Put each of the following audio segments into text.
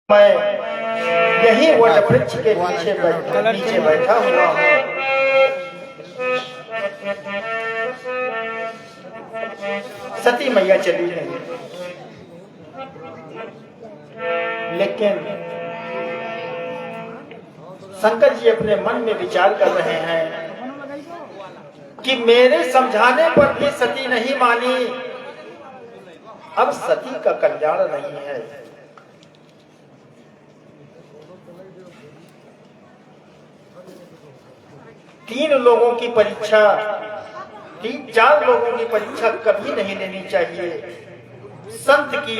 मैं यही वट वृक्ष के नीचे बैठा हुआ हूँ। सती मैया चली गई, लेकिन शंकर जी अपने मन में विचार कर रहे हैं कि मेरे समझाने पर भी सती नहीं मानी, अब सती का कल्याण नहीं है। तीन लोगों की परीक्षा, 3-4 लोगों की परीक्षा कभी नहीं लेनी चाहिए। संत की,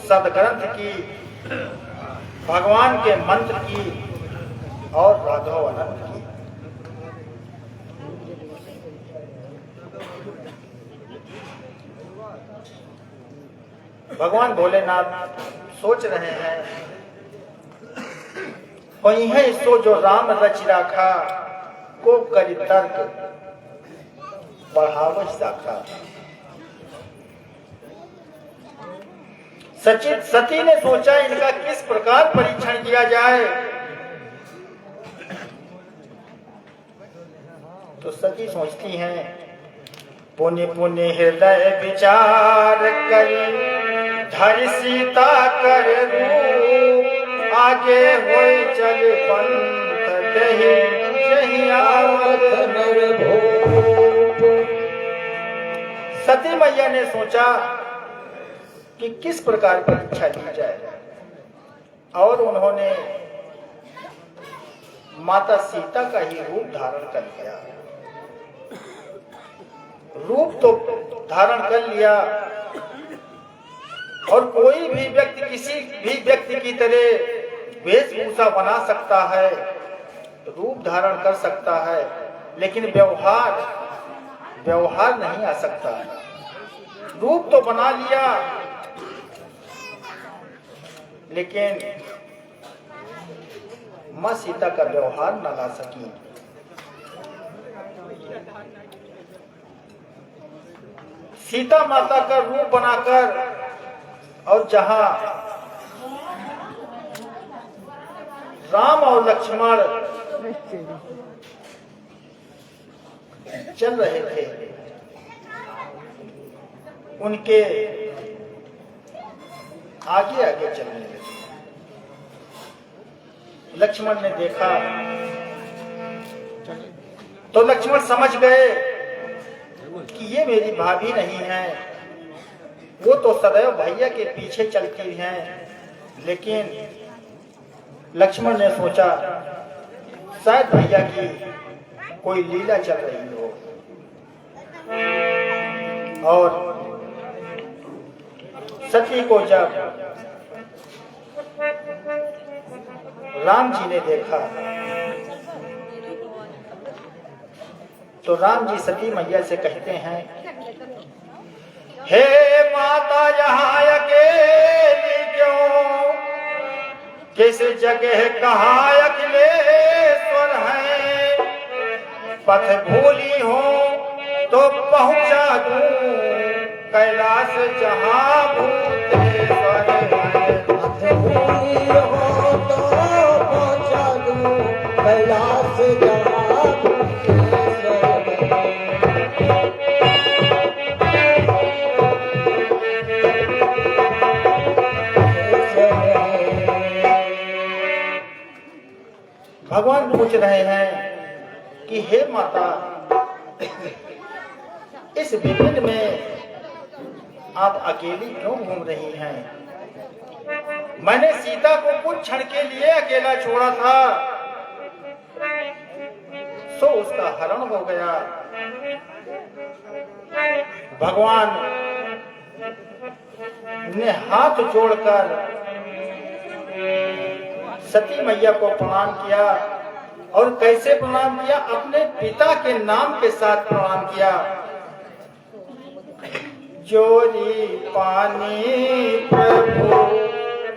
सदग्रंथ की, भगवान के मंत्र की और राघव अनंत की। भगवान भोलेनाथ सोच रहे हैं, वही है सो जो राम रच राखा, को करि तर्क बढ़ावत शाखा। सती ने सोचा इनका किस प्रकार परीक्षण किया जाए, तो सती सोचती हैं, पुण्य पुण्य हृदय विचार करी, धरि सीता कर रूप, आगे होई चल पंथ दही, जही आवत नर भूप। सती मैया ने सोचा कि किस प्रकार परीक्षा ली जाए, और उन्होंने माता सीता का ही रूप धारण कर लिया। रूप तो धारण कर लिया, और कोई भी व्यक्ति किसी भी व्यक्ति की तरह वेशभूषा बना सकता है, रूप धारण कर सकता है, लेकिन व्यवहार नहीं आ सकता। रूप तो बना लिया, लेकिन मां सीता का व्यवहार न ला सकी। सीता माता का रूप बनाकर, और जहां राम और लक्ष्मण चल रहे थे, उनके आगे आगे चलने लगे। लक्ष्मण ने देखा तो लक्ष्मण समझ गए कि ये मेरी भाभी नहीं है, वो तो सदैव भैया के पीछे चलती हैं। लेकिन लक्ष्मण ने सोचा शायद भैया की कोई लीला चल रही हो, और सती को जब राम जी ने देखा, तो राम जी सती मैया से कहते हैं, हे माता यहाँ अकेली क्यों, किस जगह कहाँ अखिलेश्वर है, पथ भूली हो तो पहुँचा दूं, कैलाश जहाँ भूतेश्वर है। पथ भूली हो तो पहुँचा दूं, कैलाश जहाँ भूतेश्वर है। भगवान पूछ रहे हैं कि हे माता, इस विपिन में आप अकेली क्यों घूम रही हैं? मैंने सीता को कुछ क्षण के लिए अकेला छोड़ा था, सो उसका हरण हो गया। भगवान ने हाथ जोड़कर सती मैया को प्रणाम किया, और कैसे प्रणाम किया? अपने पिता के नाम के साथ प्रणाम किया। जोरी पानी प्रभु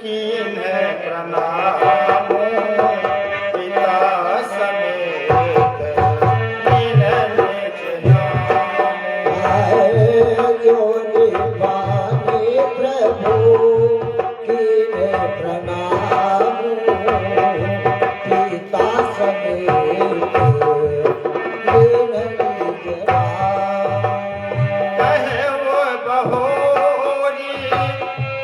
कीन प्रणाम, पिता समेत कीन निज नाम। जोरी पानी प्रभु कीन प्रणाम पिता समेत कहे वो बहोरी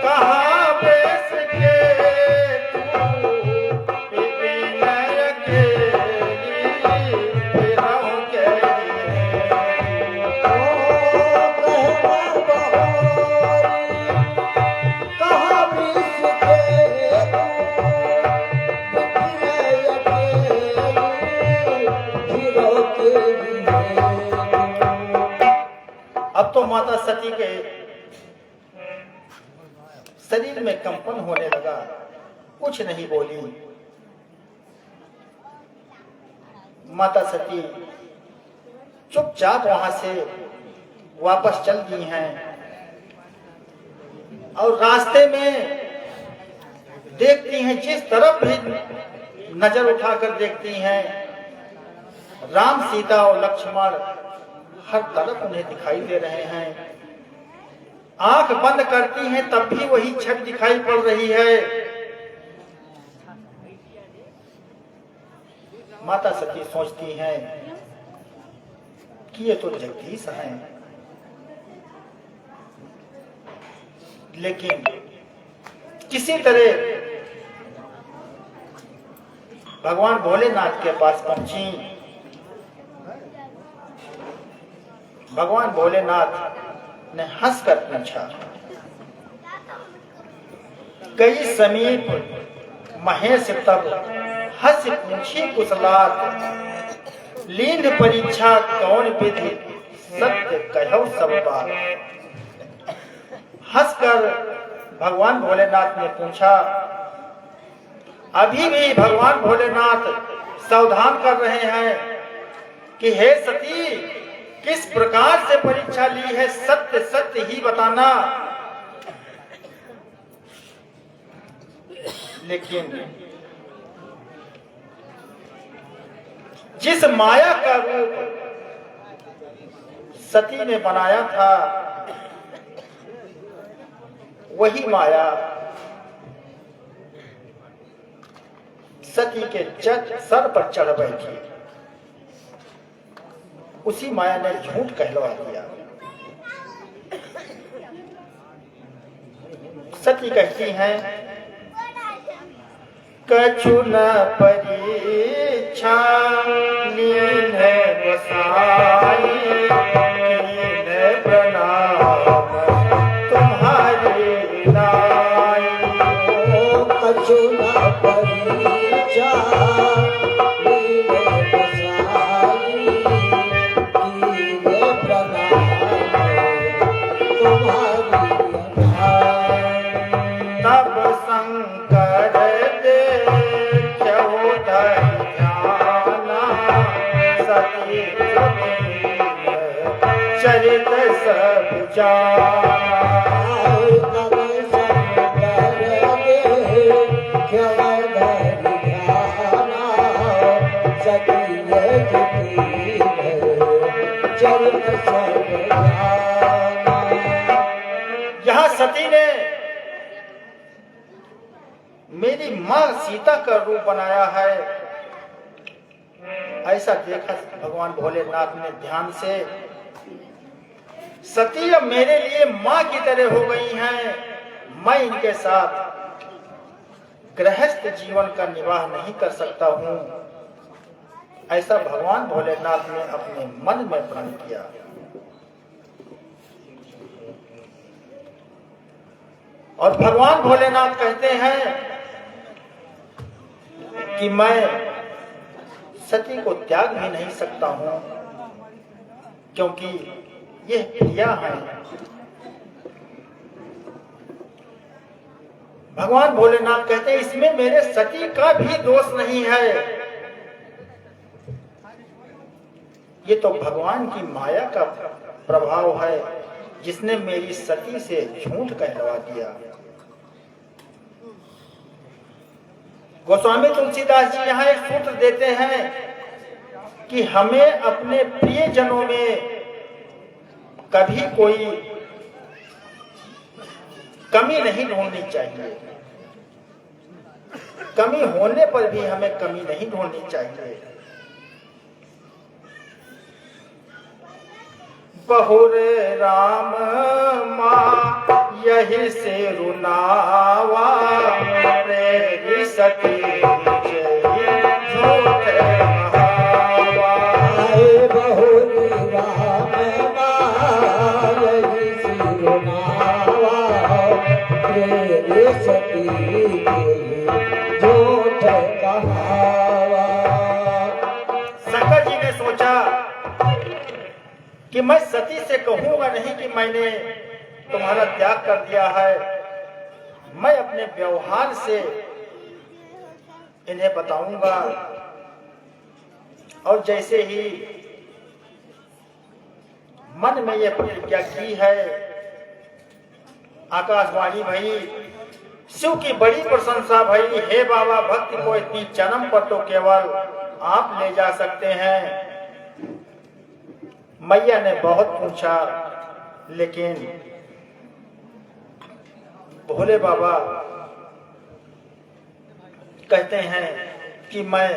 कहाँ बेस के तू विपिन अकेली बिरहु के अब तो माता सती के शरीर में कंपन होने लगा, कुछ नहीं बोली। माता सती चुपचाप वहां से वापस चल दी हैं और रास्ते में देखती हैं, जिस तरफ भी नजर उठाकर देखती हैं, राम सीता और लक्ष्मण हर तरफ उन्हें दिखाई दे रहे हैं। आंख बंद करती हैं तब भी वही छवि दिखाई पड़ रही है। माता सती सोचती हैं कि ये तो जगदीश हैं, लेकिन किसी तरह भगवान भोलेनाथ के पास पहुंची। भगवान भोलेनाथ ने हंसकर पूछा, कई समीप महेश तब हंस पूछी कुशलात, लीन परीक्षा कौन विधि सत्य कहो सब बात। हंसकर भगवान भोलेनाथ ने पूछा। अभी भी भगवान भोलेनाथ सावधान कर रहे हैं कि हे सती, किस प्रकार से परीक्षा ली है, सत्य सत्य ही बताना। लेकिन जिस माया का रूप सती ने बनाया था, वही माया सती के सर पर चढ़ बैठी। उसी माया ने झूठ कहलवा दिया। सती कहती हैं, कछु न परीक्षा लीन बसाई, लीन प्रणाम तुम्हारी लाई। कछु न परीक्षा चरित सब यहाँ सती ने मेरी मां सीता का रूप बनाया है, ऐसा देखा भगवान भोलेनाथ ने ध्यान से। सती अब मेरे लिए मां की तरह हो गई हैं, मैं इनके साथ गृहस्थ जीवन का निर्वाह नहीं कर सकता हूं, ऐसा भगवान भोलेनाथ ने अपने मन में प्रण किया। और भगवान भोलेनाथ कहते हैं कि मैं सती को त्याग भी नहीं सकता हूं, क्योंकि यह प्रिया है। भगवान भोलेनाथ कहते हैं, इसमें मेरे सती का भी दोष नहीं है, ये तो भगवान की माया का प्रभाव है, जिसने मेरी सती से झूठ कहलवा दिया। गोस्वामी तुलसीदास जी यहाँ एक सूत्र देते हैं कि हमें अपने प्रियजनों में कभी कोई कमी नहीं ढूंढनी चाहिए। कमी होने पर भी हमें कमी नहीं ढूंढनी चाहिए। बहुरे राम माँ यही से रुनावा रे सती झूठ महावा। आए बहुरी राम यही सिरुनावा रे सती झूठ कहावा। शंकर जी ने सोचा कि मैं सती से कहूंगा नहीं कि मैंने तुम्हारा त्याग कर दिया है, मैं अपने व्यवहार से इन्हें बताऊंगा। और जैसे ही मन में यह प्रतिज्ञा की है, आकाशवाणी भई, शिव की बड़ी प्रशंसा भई। हे बाबा, भक्ति को इतनी जन्म पर तो केवल आप ले जा सकते हैं। मैया ने बहुत पूछा, लेकिन भोले बाबा कहते हैं कि मैं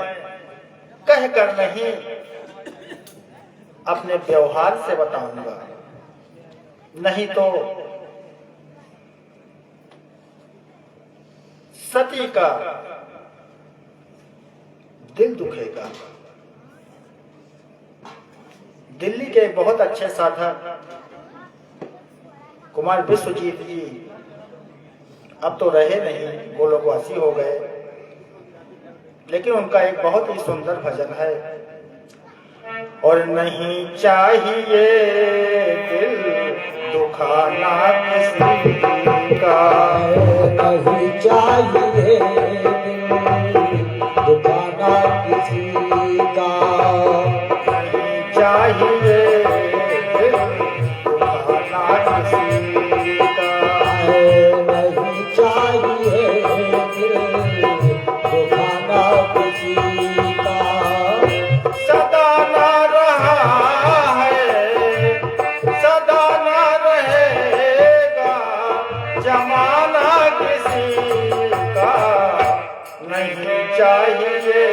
कह कर नहीं, अपने व्यवहार से बताऊंगा, नहीं तो सती का दिल दुखेगा। दिल्ली के एक बहुत अच्छे साधक कुमार विश्वजीत जी अब तो रहे नहीं, गोलोकवासी हो गए, लेकिन उनका एक बहुत ही सुंदर भजन है। और नहीं चाहिए दिल दुखाना किसी का, नहीं चाहिए दिल दुखाना किसी का। चाहिए दिल दुखाना किसी का। नहीं चाहिए दिल दुखाना किसी का। सदा ना रहा है, सदा ना रहेगा जमाना किसी का। नहीं चाहिए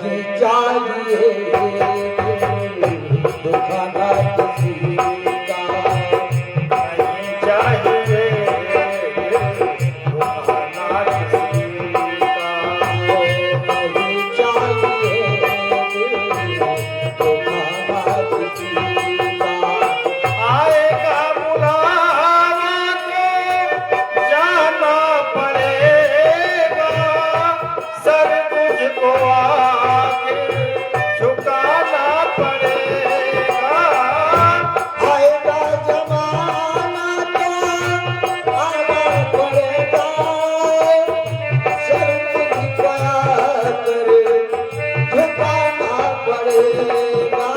नहीं चाहिए दुखाना किसी का। नहीं चाहिए दुखाना किसी का। नहीं चाहिए दुखाना किसी का। आएगा बुलावा तो जाना पड़ेगा, सर तुझको आगे झुकाना पड़ेगा। आएगा जमाना तो आना पड़ेगा, सर तुझको आकर झुकाना पड़ेगा।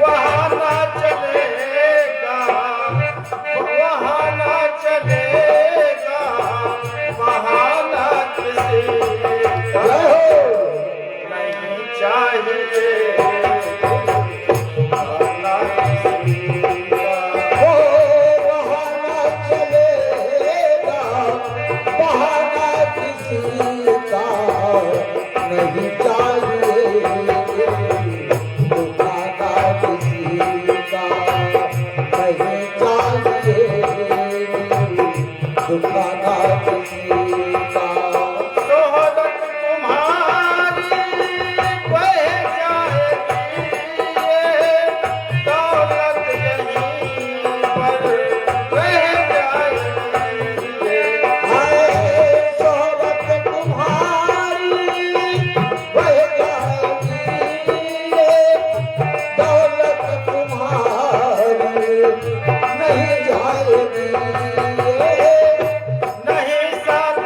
वहाँ ना चलेगा, वहाँ ना चलेगा, वहाँ ना किसी का। नहीं चाहिए दुखाना किसी का। ओ बहाना चलेगा, बहाना किसी का। नहीं चाहिए दुखाना किसी का। नहीं चाहिए दुखाना किसी का। शोहरत तुम्हारी बह जाएगी, दौलत यहीं पर रह जाएगी। हाय शोहरत तुम्हारी बह जाएगी, दौलत तुम्हारी नहीं जाएगी। नहीं साथ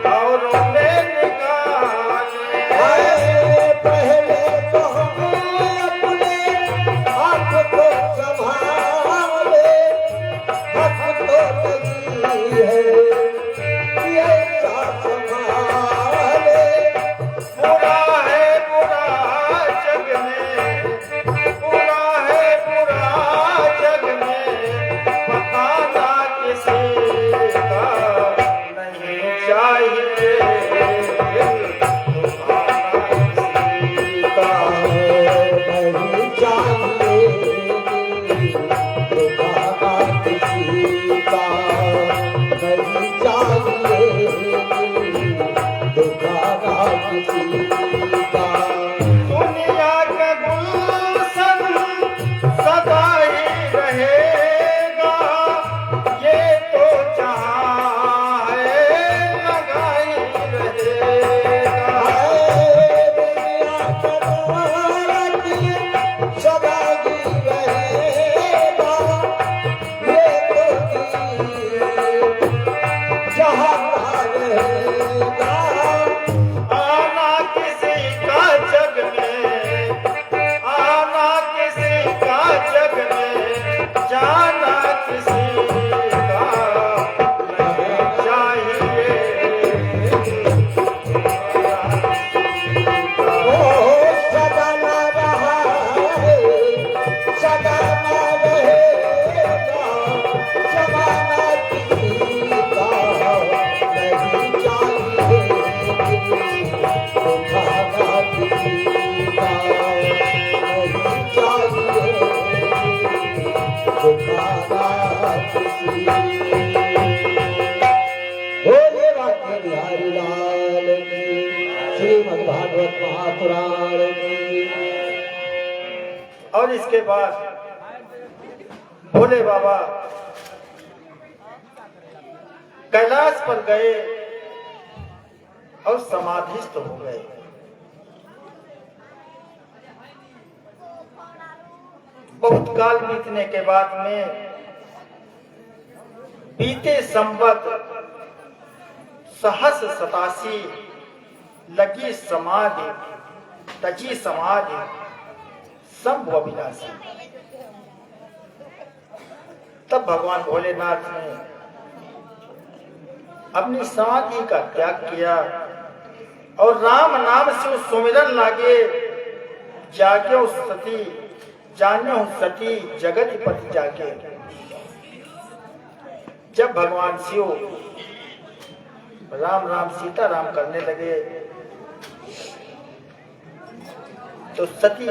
औरों में निकाले। पहले तो हमें अपने हक को संभाले, हक तो नहीं है ये क्या संभाले। बुरा है बुरा जग में, बुरा है बुरा जग में, बताना किसी का नहीं चाहिए, नहीं चाहिए दुबारा किसी का, नहीं चाहिए दुबारा किसी का। दुनिया का गुलशन सदा ही रहेगा, ये तो जहाँ है लगा ही रहेगा। दुनिया का दौलत सदा ही रहेगा, ये तो जहाँ रहेगा। आना किसी का जग में, आना किसी का जग में, जाना किसी का नहीं चाहिए। सदा ना रहा है, सदा ना रहेगा, जमाना किसी का नहीं चाहिए, दुखाना किसी का नहीं चाहिए, दुखाना किसी। बोले वाक्य बिहारी लाल की, श्रीमद् भागवत महापुराण की। और इसके बाद भोले बाबा कैलाश पर गए और समाधिस्थ हो गए। बहुत काल बीतने के बाद में बीते संवत सहस 87 लगी समाधि, तजी समाधि शंभु अविनाशी। तब भगवान भोलेनाथ ने अपनी समाधि का त्याग किया और राम नाम से सुमिरन लागे। जाग्यो सती जान्यो सती जगत पति जागे। जब भगवान शिव राम राम सीता राम करने लगे तो सती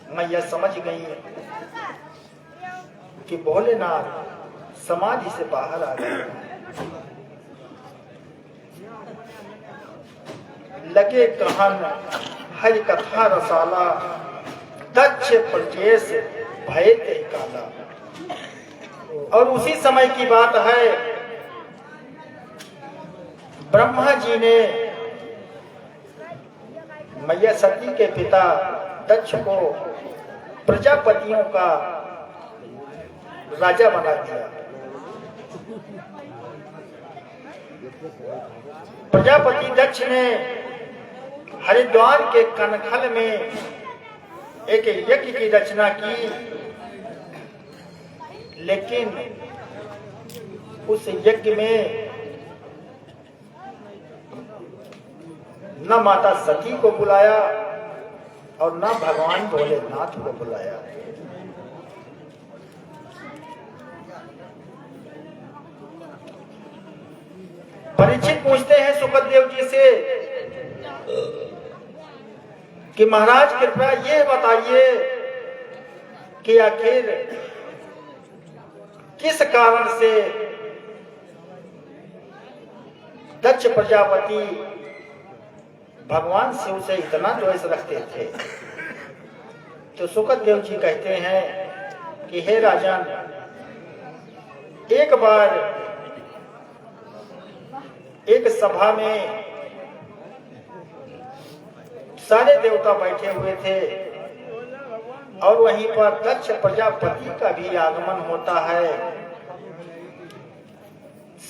मैया समझ गई कि भोलेनाथ समाधि से बाहर आ गए। लगे कहन हरि कथा रसाला, दक्ष प्रजेश भय ते काला। और उसी समय की बात है, ब्रह्मा जी ने मैया सती के पिता दक्ष को प्रजापतियों का राजा बना दिया। प्रजापति दक्ष ने हरिद्वार के कनखल में एक यज्ञ की रचना की, लेकिन उस यज्ञ में न माता सती को बुलाया और न भगवान भोलेनाथ को बुलाया। परीक्षित पूछते हैं सुखदेव जी से कि महाराज कृपया ये बताइए कि आखिर किस कारण से दक्ष प्रजापति भगवान शिव से इतना द्वेष रखते थे। तो सुखदेव जी कहते हैं कि हे राजन, एक बार एक सभा में सारे देवता बैठे हुए थे और वहीं पर दक्ष प्रजापति का भी आगमन होता है।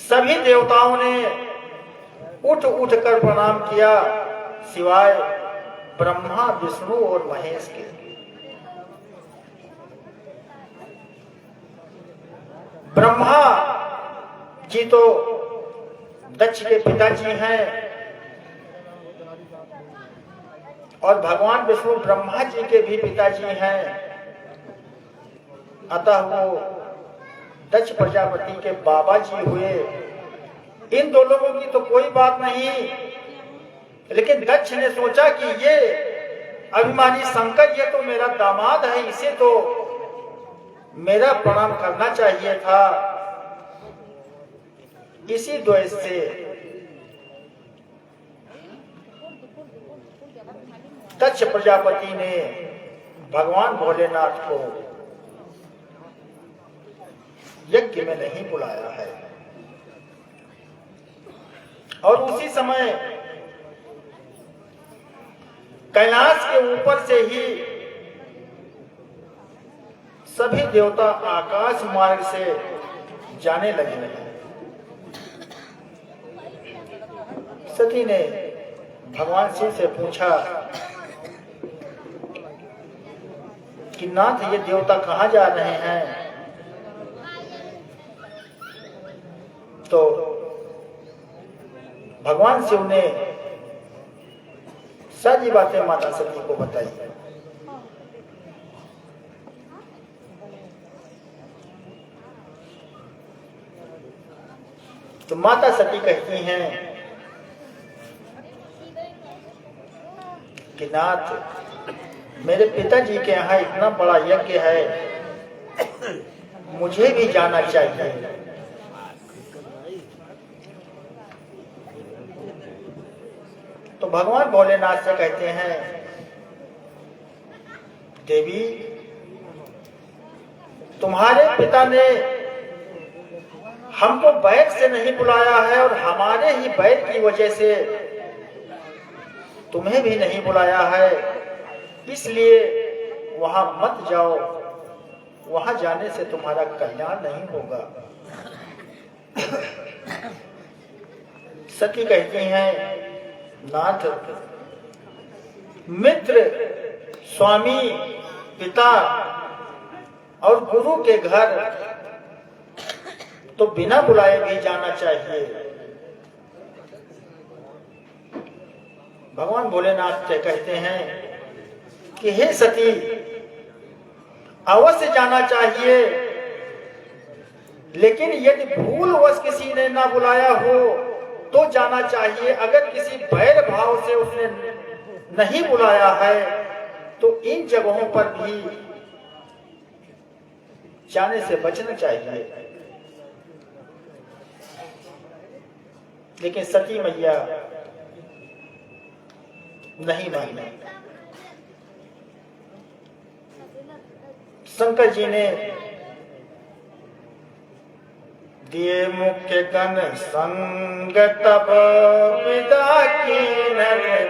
सभी देवताओं ने उठ उठ कर प्रणाम किया, सिवाय ब्रह्मा विष्णु और महेश के। ब्रह्मा जी तो दक्ष के पिताजी हैं और भगवान विष्णु ब्रह्मा जी के भी पिताजी हैं। अतः वो दक्ष प्रजापति के बाबा जी हुए। इन दो लोगों की तो कोई बात नहीं, लेकिन दक्ष ने सोचा कि ये अभिमानी शंकर, ये तो मेरा दामाद है, इसे तो मेरा प्रणाम करना चाहिए था। इसी द्वेष से दक्ष प्रजापति ने भगवान भोलेनाथ को यज्ञ में नहीं बुलाया है। और उसी समय कैलाश के ऊपर से ही सभी देवता आकाश मार्ग से जाने लगे। सती ने भगवान शिव से पूछा कि नाथ, ये देवता कहाँ जा रहे हैं? तो भगवान शिव ने सारी बातें माता सती को बताई। तो माता सती कहती हैं कि नाथ, मेरे पिताजी के यहाँ इतना बड़ा यज्ञ है, मुझे भी जाना चाहिए। तो भगवान भोलेनाथ से कहते हैं, देवी, तुम्हारे पिता ने हमको बैर से नहीं बुलाया है और हमारे ही बैर की वजह से तुम्हें भी नहीं बुलाया है, इसलिए वहां मत जाओ, वहां जाने से तुम्हारा कल्याण नहीं होगा। सती कहती हैं, नाथ, मित्र, स्वामी, पिता और गुरु के घर तो बिना बुलाए भी जाना चाहिए। भगवान भोलेनाथ से कहते हैं कि हे सती, अवश्य जाना चाहिए, लेकिन यदि भूलवश किसी ने ना बुलाया हो तो जाना चाहिए। अगर किसी बैर भाव से उसने नहीं बुलाया है तो इन जगहों पर भी जाने से बचना चाहिए। लेकिन सती मैया नहीं मानी। शंकर जी ने दिए मुख्य गण संग, तब विदा की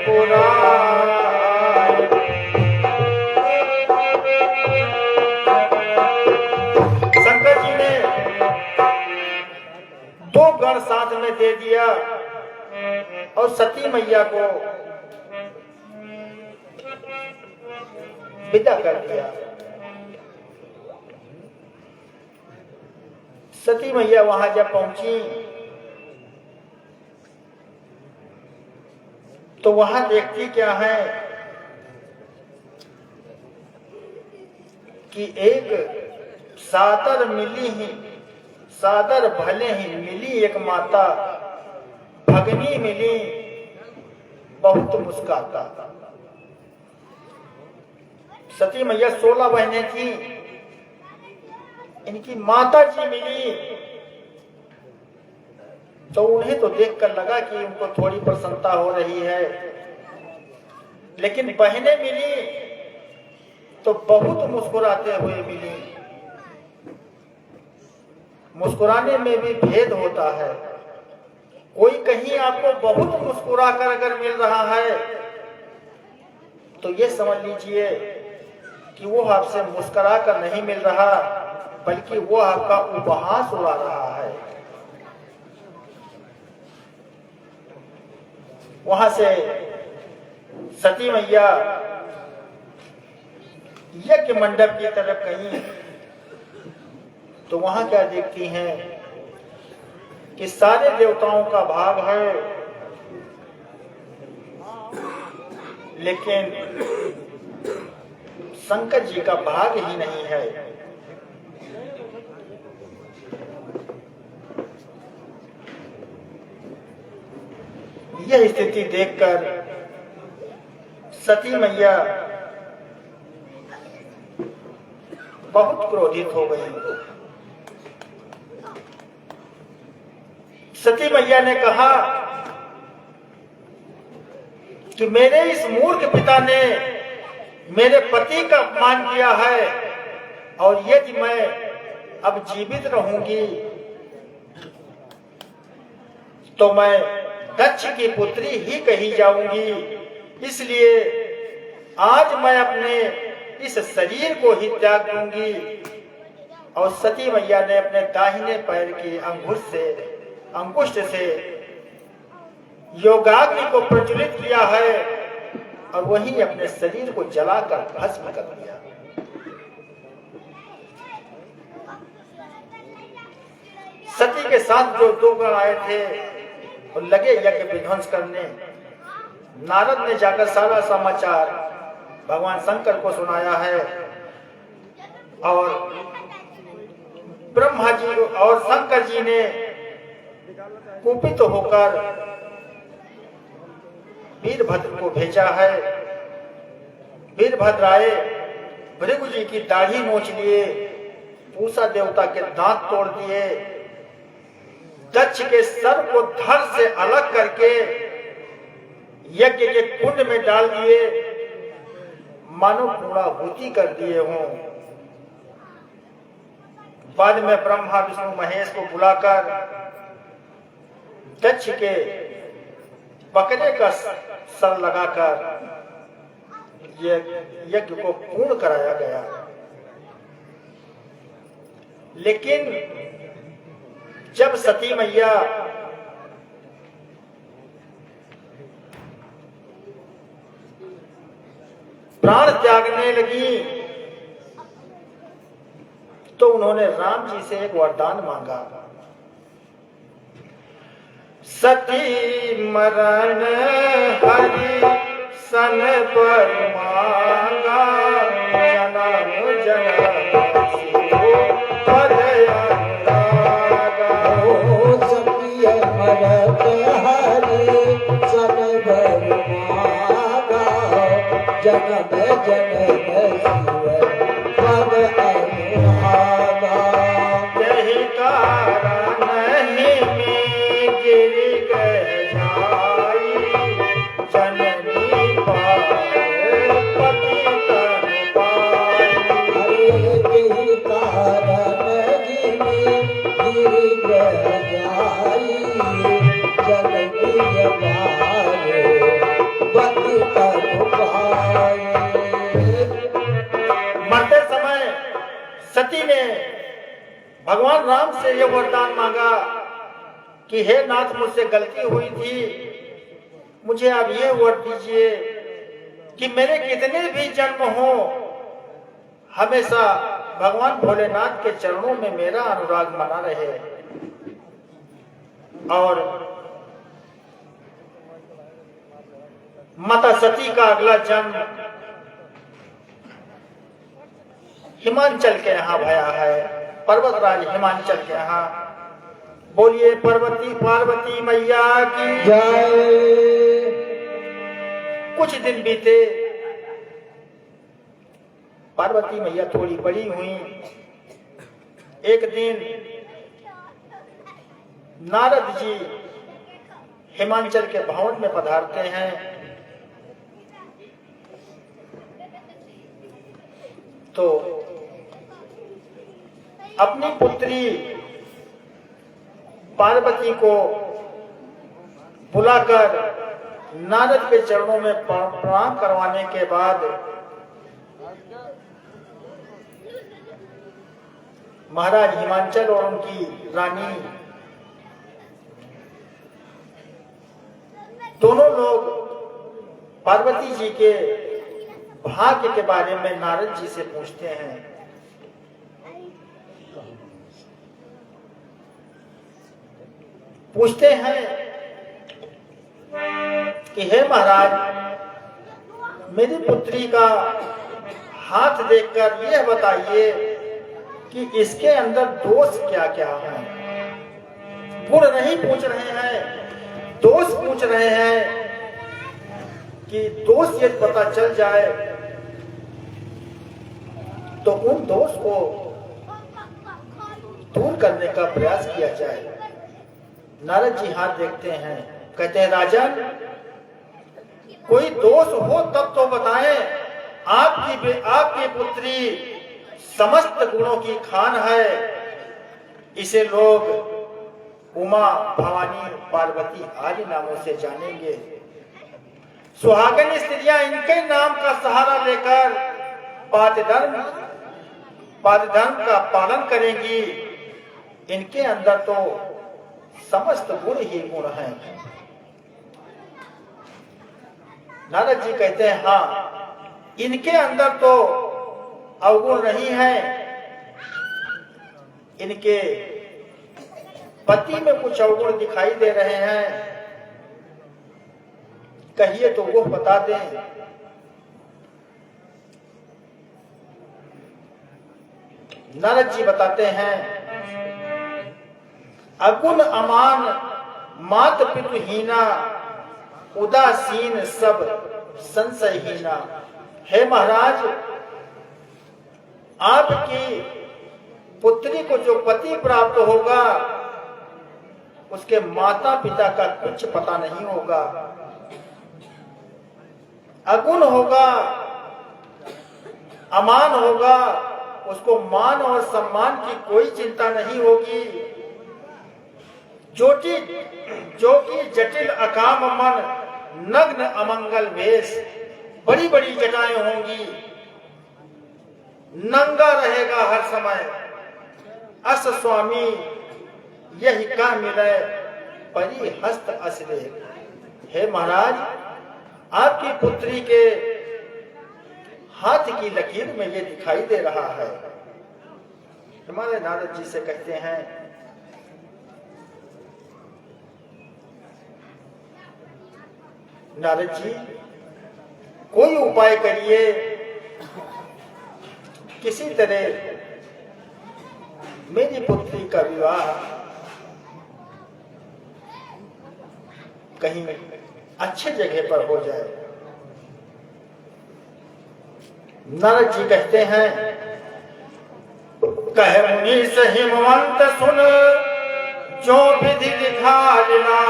पुराण। शंकर जी ने दो गण साथ में दे दिया और सती मैया को विदा कर दिया। सती मैया वहां जब पहुंची तो वहां देखती क्या है कि एक सादर मिली ही, सादर भले ही मिली एक माता, भगनी मिली बहुत मुस्काता। सती मैया 16 बहनें थी, इनकी माता जी मिली तो उन्हें तो देखकर लगा कि उनको थोड़ी प्रसन्नता हो रही है, लेकिन बहनें मिली तो बहुत मुस्कुराते हुए मिली। मुस्कुराने में भी भेद होता है। कोई कहीं आपको बहुत मुस्कुरा कर अगर मिल रहा है तो ये समझ लीजिए कि वो आपसे मुस्कुरा कर नहीं मिल रहा, बल्कि वो आपका उपहास उड़ा रहा है। वहां से सती मैया यज्ञ मंडप की तरफ गई तो वहां क्या देखती हैं कि सारे देवताओं का भाग है, लेकिन शंकर जी का भाग ही नहीं है। यह स्थिति देखकर सती मैया बहुत क्रोधित हो गई। सती मैया ने कहा कि मेरे इस मूर्ख पिता ने मेरे पति का अपमान किया है और यदि मैं अब जीवित रहूंगी तो मैं दक्ष की पुत्री ही कही जाऊंगी, इसलिए आज मैं अपने इस शरीर को ही त्याग दूंगी। और सती मैया ने अपने दाहिने पैर की अंगुष्ठ से योगाग्नि को प्रज्वलित किया है और वहीं अपने शरीर को जलाकर भस्म कर दिया। सती के साथ जो दो गण आए थे और लगे यज्ञ विध्वंस करने। नारद ने जाकर सारा समाचार भगवान शंकर को सुनाया है और ब्रह्मा जी और शंकर जी ने कुपित होकर वीरभद्र को भेजा है। वीरभद्र आए, भृगु जी की दाढ़ी नोच लिए, पूषा देवता के दांत तोड़ दिए, दक्ष के सर को धड़ से अलग करके यज्ञ के कुंड में डाल दिए, मानो पूर्णाहुति कर दिए हों। बाद में ब्रह्मा विष्णु महेश को बुलाकर दक्ष के बकरे का सर लगाकर यज्ञ को पूर्ण कराया गया। लेकिन जब सती मैया प्राण त्यागने लगी तो उन्होंने राम जी से एक वरदान मांगा। सती मरण हरि सन पर मांगा, जन्म जन्म पद अनुरागा। सती मरत हरि सन पर मांगा, जन्म जन्म पद अनुरागा। यही कारण नहीं में गिर गए जाई, जननी पाए पति तन पाई। यही कारण गिर जाई, जननी पाए पति तन पाई। मरते समय सती ने भगवान राम से यह वरदान मांगा कि हे नाथ, मुझसे गलती हुई थी, मुझे आप ये वर दीजिए कि मेरे कितने भी जन्म हो, हमेशा भगवान भोलेनाथ के चरणों में मेरा अनुराग बना रहे। और माता सती का अगला जन्म हिमांचल के यहाँ भया है, पर्वतराज हिमांचल के यहाँ। बोलिए पर्वती पार्वती मैया की जय। कुछ दिन बीते, पार्वती मैया थोड़ी बड़ी हुई। एक दिन नारद जी हिमांचल के भवन में पधारते हैं तो अपनी पुत्री पार्वती को बुलाकर नारद के चरणों में प्रणाम करवाने के बाद महाराज हिमांचल और उनकी रानी दोनों लोग पार्वती जी के भाग्य के बारे में नारद जी से पूछते हैं। पूछते हैं कि हे महाराज, मेरी पुत्री का हाथ देखकर यह बताइए कि इसके अंदर दोष क्या क्या है। गुण नहीं पूछ रहे हैं, दोष पूछ रहे हैं कि दोष यदि पता चल जाए तो उन दोष को दूर करने का प्रयास किया जाए। नारद जी हाथ देखते हैं, कहते हैं राजन, कोई दोष हो तब तो बताएं। आपकी पुत्री समस्त गुणों की खान है। इसे लोग उमा, भवानी, पार्वती आदि नामों से जानेंगे। सुहागन स्त्रियां इनके नाम का सहारा लेकर पादधर्म का पालन करेंगी। इनके अंदर तो समस्त गुण ही गुण हैं। नारद जी कहते हैं, हाँ, इनके अंदर तो अवगुण नहीं है। इनके पति में कुछ अवगुण दिखाई दे रहे हैं, कहिए तो वो बता दें। नारद जी बताते हैं, अगुण अमान मात पितुहीना, उदासीन सब संशयहीना। हे महाराज, आपकी पुत्री को जो पति प्राप्त होगा उसके माता पिता का कुछ पता नहीं होगा। अगुण होगा, अमान होगा, उसको मान और सम्मान की कोई चिंता नहीं होगी। जो कि जटिल अकाम मन, नग्न अमंगल वेश, बड़ी बड़ी जटाएं होंगी, नंगा रहेगा हर समय। अस स्वामी यही का मिले, परी हस्त असरे। हे महाराज, आपकी पुत्री के हाथ की लकीर में ये दिखाई दे रहा है। हमारे नारद जी से कहते हैं, नारद जी, कोई उपाय करिए, किसी तरह मेरी पुत्री का विवाह कहीं अच्छे जगह पर हो जाए। नारद जी कहते हैं, कहे मुनि से हिमवंत सुन, जो विधि दिखाना,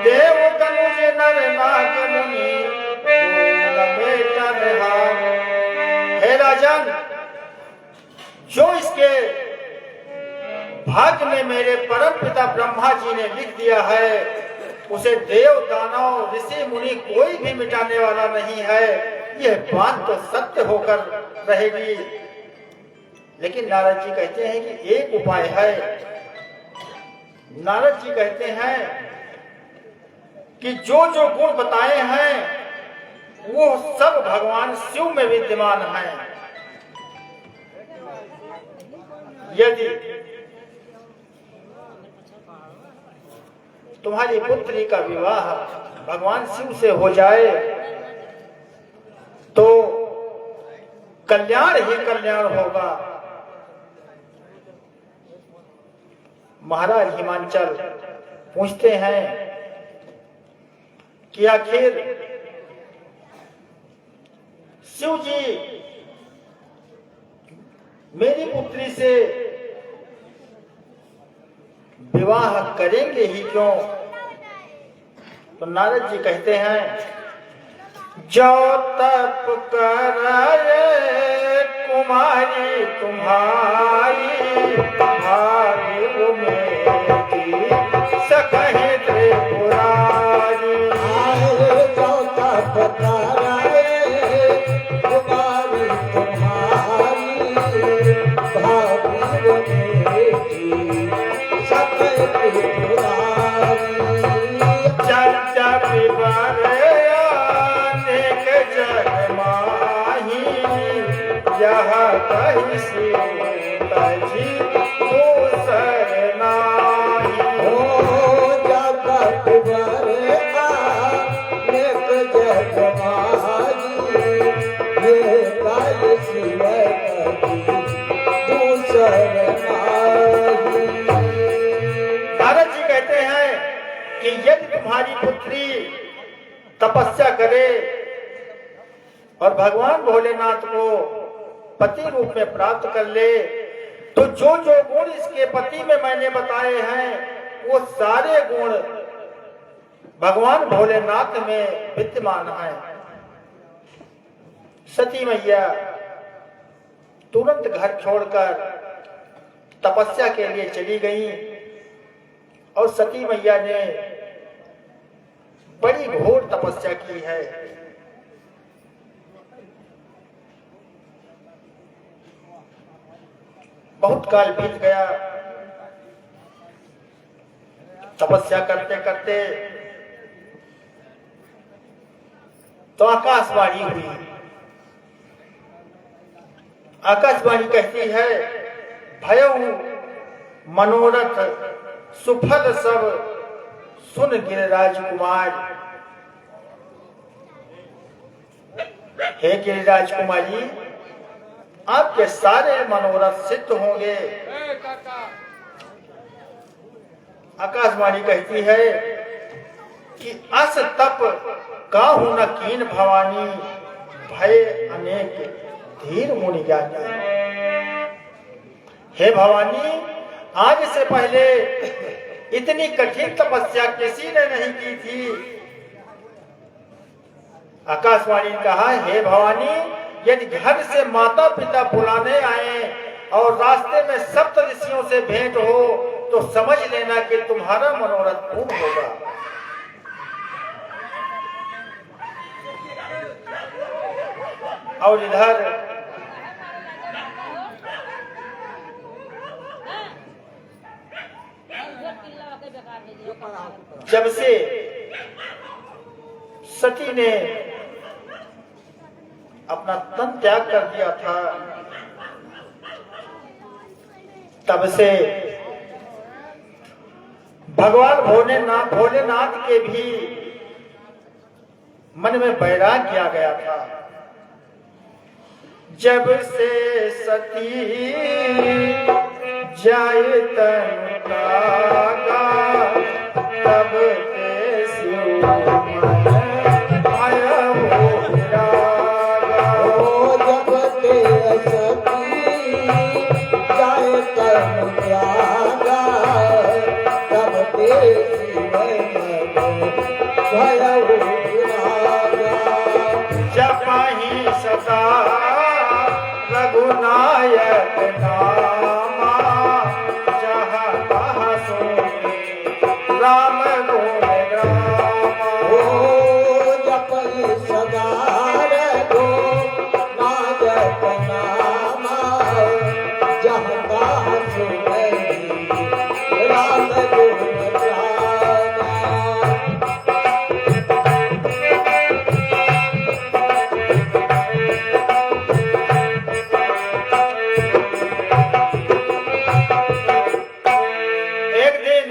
देव तनुज नर नाग मुनि हे राजन, जो इसके भाग्य में मेरे परम पिता ब्रह्मा जी ने लिख दिया है, उसे देव दानव ऋषि मुनि कोई भी मिटाने वाला नहीं है। यह बात तो सत्य होकर रहेगी। लेकिन नारद जी कहते हैं कि एक उपाय है। नारद जी कहते हैं कि जो जो गुण बताए हैं वो सब भगवान शिव में विद्यमान हैं। यदि तुम्हारी पुत्री का विवाह भगवान शिव से हो जाए तो कल्याण ही कल्याण होगा। महाराज हिमांचल पूछते हैं कि आखिर शिव जी मेरी पुत्री से विवाह करेंगे ही क्यों? तो नारद जी कहते हैं, जो तप कराए कुमारी तुम्हारी, भाग्य में सकहे त्रिपुरारी। जो तप कराए कुमारी तुम्हारी, भाग्य में सकहे त्रिपुरारी। चल चल बरयान पुत्री तपस्या करे और भगवान भोलेनाथ को पति रूप में प्राप्त कर ले, तो जो जो गुण इसके पति में मैंने बताए हैं वो सारे गुण भगवान भोलेनाथ में विद्यमान है। सती मैया तुरंत घर छोड़कर तपस्या के लिए चली गई और सती मैया ने बड़ी घोर तपस्या की है। बहुत काल बीत गया। तपस्या करते करते तो आकाशवाणी हुई। आकाशवाणी कहती है, भयउ मनोरथ सुफल सब सुन गिरिराज कुमार। हे गिरिराज कुमारी, आपके सारे मनोरथ सिद्ध होंगे। आकाशवाणी कहती है कि अस तप काहू न कीन भवानी, भय अनेक धीर मुनि ज्ञानी। हे भवानी, आज से पहले इतनी कठिन तपस्या किसी ने नहीं की थी। आकाशवाणी ने कहा, हे भवानी, यदि घर से माता पिता बुलाने आए और रास्ते में सप्त ऋषियों से भेंट हो तो समझ लेना कि तुम्हारा मनोरथ पूर्ण होगा। और इधर जब से सती ने अपना तन त्याग कर दिया था, तब से भगवान भोलेनाथ के भी मन में वैराग्य आ गया था। जब से सती जाए तन त्यागा, तब ते शिव मन आया हो विरागा। ओ जब ते सती जाए तन त्यागा, तब ते शिव मन आया हो विरागा। जपहि सदा रघुनायक नामा, जहाँ तहाँ सोए राम गुण गामा। ओ जपहि सदा रघुनायक नामा, जहाँ तहाँ सोए राम गुण गामा। एक दिन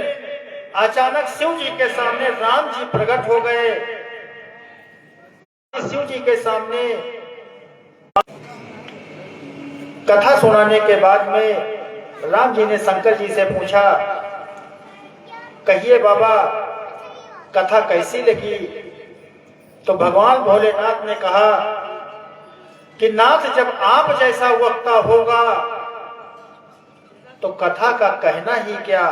अचानक शिव जी के सामने राम जी प्रकट हो गए। शिव जी के सामने कथा सुनाने के बाद में राम जी ने शंकर जी से पूछा, कहिए बाबा, कथा कैसी लगी? तो भगवान भोलेनाथ ने कहा कि नाथ, जब आप जैसा वक्ता होगा तो कथा का कहना ही क्या।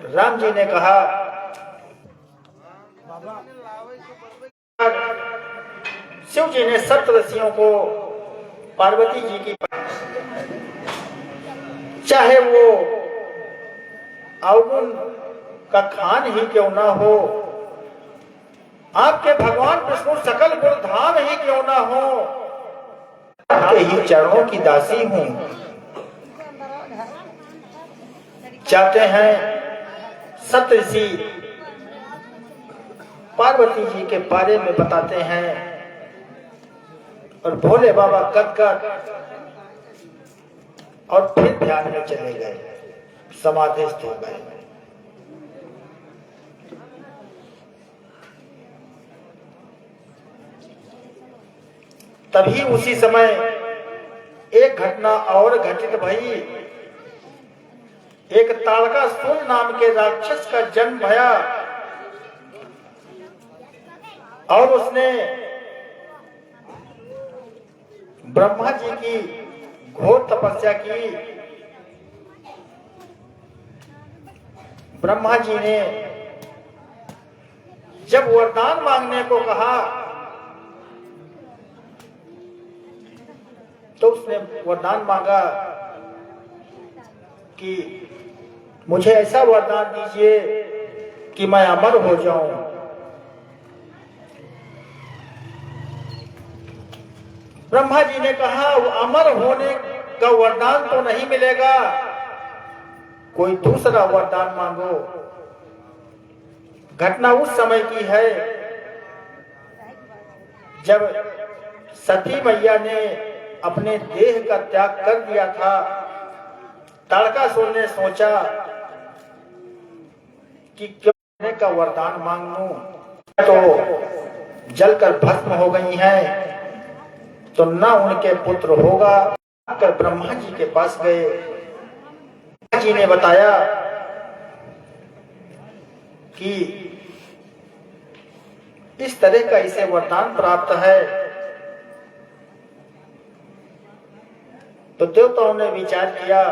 राम जी ने कहा, शिव जी ने सप्त ऋषियों को पार्वती जी की, चाहे वो अवगुण का खान ही क्यों ना हो, आपके भगवान विष्णु सकल गुण धाम ही क्यों ना हो, आपके ही चरणों की दासी हूं। चाहते हैं सप्त ऋषि पार्वती जी के बारे में बताते हैं और भोले बाबा गदगद और फिर ध्यान में चले गए, समाधिस्थ हो गए। तभी उसी समय एक घटना और घटित भई एक ताड़कासुर नाम के राक्षस का जन्म भया और उसने ब्रह्मा जी की घोर तपस्या की। ब्रह्मा जी ने जब वरदान मांगने को कहा तो उसने वरदान मांगा कि मुझे ऐसा वरदान दीजिए कि मैं अमर हो जाऊं। ब्रह्मा जी ने कहा वो अमर होने का वरदान तो नहीं मिलेगा, कोई दूसरा वरदान मांगो। घटना उस समय की है जब सती मैया ने अपने देह का त्याग कर दिया था। ताड़कासुर ने सोचा कि क्यों का वरदान मांग लूं, तो जलकर भस्म हो गई हैं, तो न उनके पुत्र होगा। कर ब्रह्मा जी के पास गए। ब्रह्मा जी ने बताया कि इस तरह का इसे वरदान प्राप्त है। तो देवताओं ने विचार किया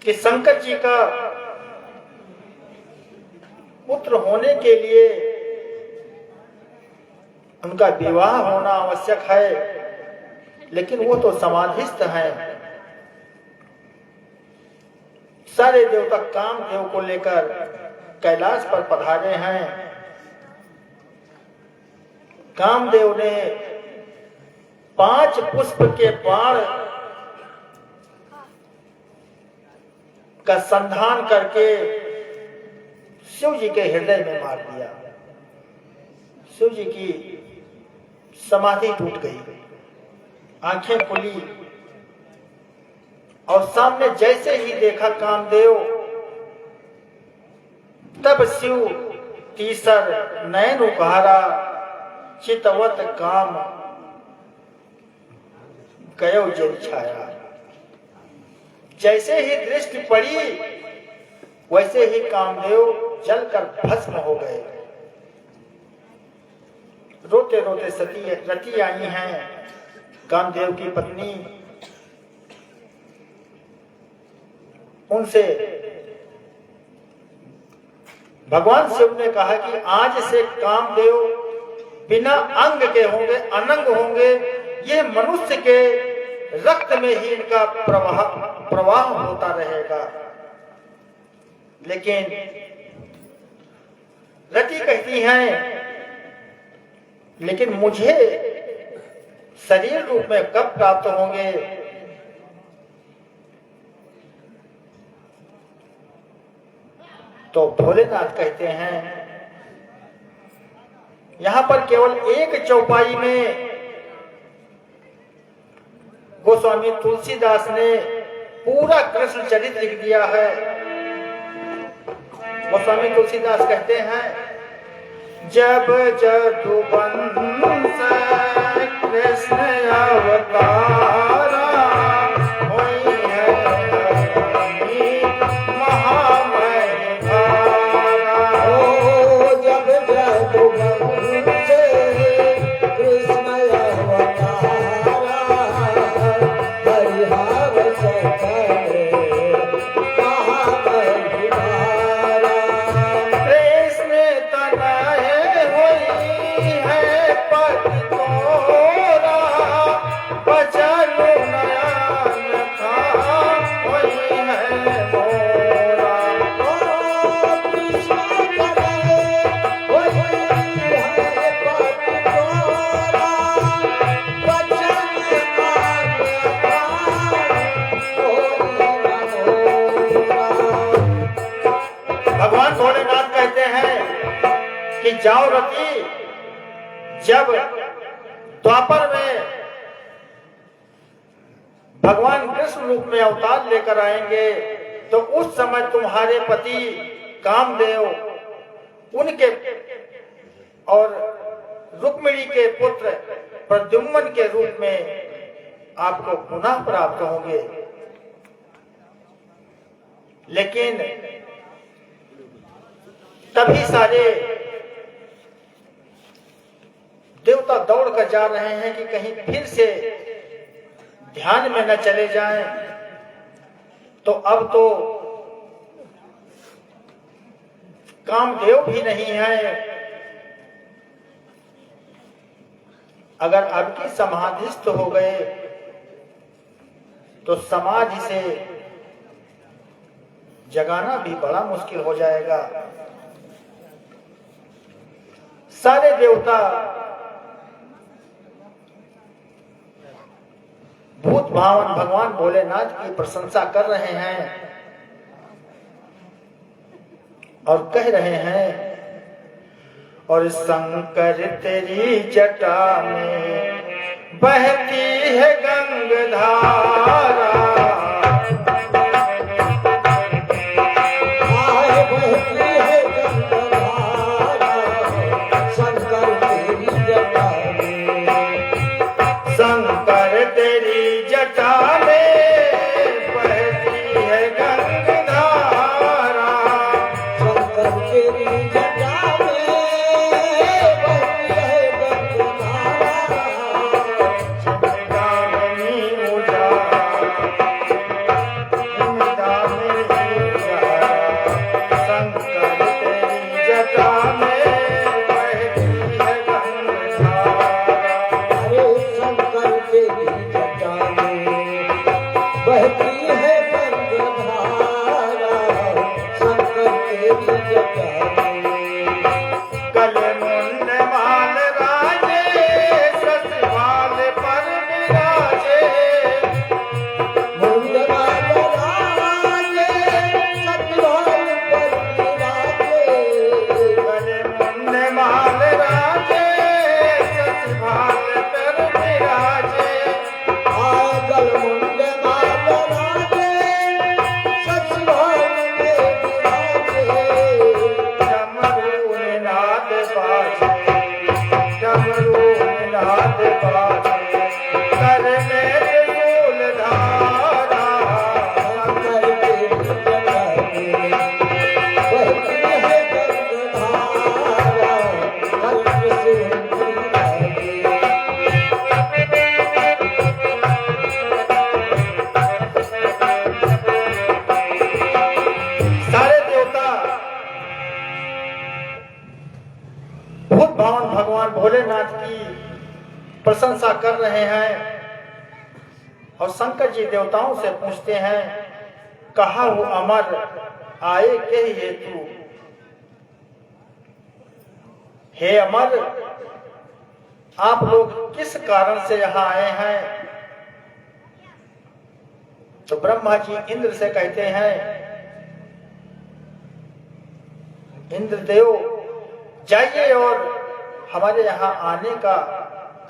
कि शंकर जी का पुत्र होने के लिए उनका विवाह होना आवश्यक है, लेकिन वो तो समाधिस्थ हैं। सारे देवता कामदेव को लेकर कैलाश पर पधारे हैं। कामदेव ने 5 पुष्प के बाण का संधान करके शिव जी के हृदय में मार दिया। शिव जी की समाधि टूट गई, आंखें खुली और सामने जैसे ही देखा कामदेव, तब शिव तीसर नयन उघारा, चितवत काम गयो जल छाया। जैसे ही दृष्टि पड़ी वैसे ही कामदेव जलकर भस्म हो गए। रोते रोते सती रति आई हैं, कामदेव की पत्नी। उनसे भगवान शिव ने कहा कि आज से कामदेव बिना अंग के होंगे, अनंग होंगे। ये मनुष्य के रक्त में ही इनका प्रवाह होता रहेगा। लेकिन रति कहती हैं, लेकिन मुझे शरीर रूप में कब प्राप्त होंगे? तो भोलेनाथ कहते हैं, यहां पर केवल एक चौपाई में गोस्वामी तुलसीदास ने पूरा कृष्ण चरित्र लिख दिया है। गोस्वामी तुलसीदास कहते हैं, जब जदुवंश कृष्ण अवतारा होई है महामय धारा। ओ जब जदुवंश कृष्ण अवतारा, हरिहर सकल महामय धारा। कृष्ण तनय होई है पति तोरा, बचन नयन था होई है मोरा। ओ कृष्ण तनय होई है पति तोरा, बचन नयन था होई है मोरा। भगवान भोलेनाथ कहते हैं कि जाओ रति, जब द्वापर में भगवान कृष्ण रूप में अवतार लेकर आएंगे तो उस समय तुम्हारे पति कामदेव उनके और रुक्मिणी के पुत्र प्रद्युम्न के रूप में आपको पुनः प्राप्त होंगे। लेकिन तभी सारे देवता दौड़ कर जा रहे हैं कि कहीं फिर से ध्यान में न चले जाएं। तो अब तो कामदेव भी नहीं है। अगर अब की समाधिस्थ हो गए तो समाधि से जगाना भी बड़ा मुश्किल हो जाएगा। सारे देवता भूत भावन भगवान भोलेनाथ की प्रशंसा कर रहे हैं और कह रहे हैं, और शंकर तेरी जटा में बहती है गंगधारा, बहती है गंगधारा, शंकर तेरी जटा में, शंकर तेरी जटा में बहती है गंगधारा, शंकर तेरी जटा में बहती है गंगधारा, चिंतामणि उजाला, चिंतामणि उजाला, शंकर तेरी जटा में बहती है गंगधारा। अरे शंकर तेरी जटा में बहती है गंगधारा, शंकर तेरी जटा में, कल मुंड माल राजे ससुराल पर विराजे, मुंडमाल राजे सतवाल पर विराजे, कल मुंड माल राजे ससुराल पर विराजे, आगल मुंडमाल राजे सतवाल में विराजे, डमरू निनाद बाजे, डमरू निनाद बाजे, कर में त्रिशूल धारा, शंकर तेरी जटा में बहती है गंगधारा, कल्प से विराजे। सारे देवता भूत भावन भगवान भोलेनाथ की प्रशंसा कर रहे हैं और शंकर जी देवताओं से पूछते हैं, कहा वो अमर आए के हेतु, हे अमर आप लोग किस कारण से यहाँ आए हैं? तो ब्रह्मा जी इंद्र से कहते हैं, इंद्रदेव जाइए और हमारे यहाँ आने का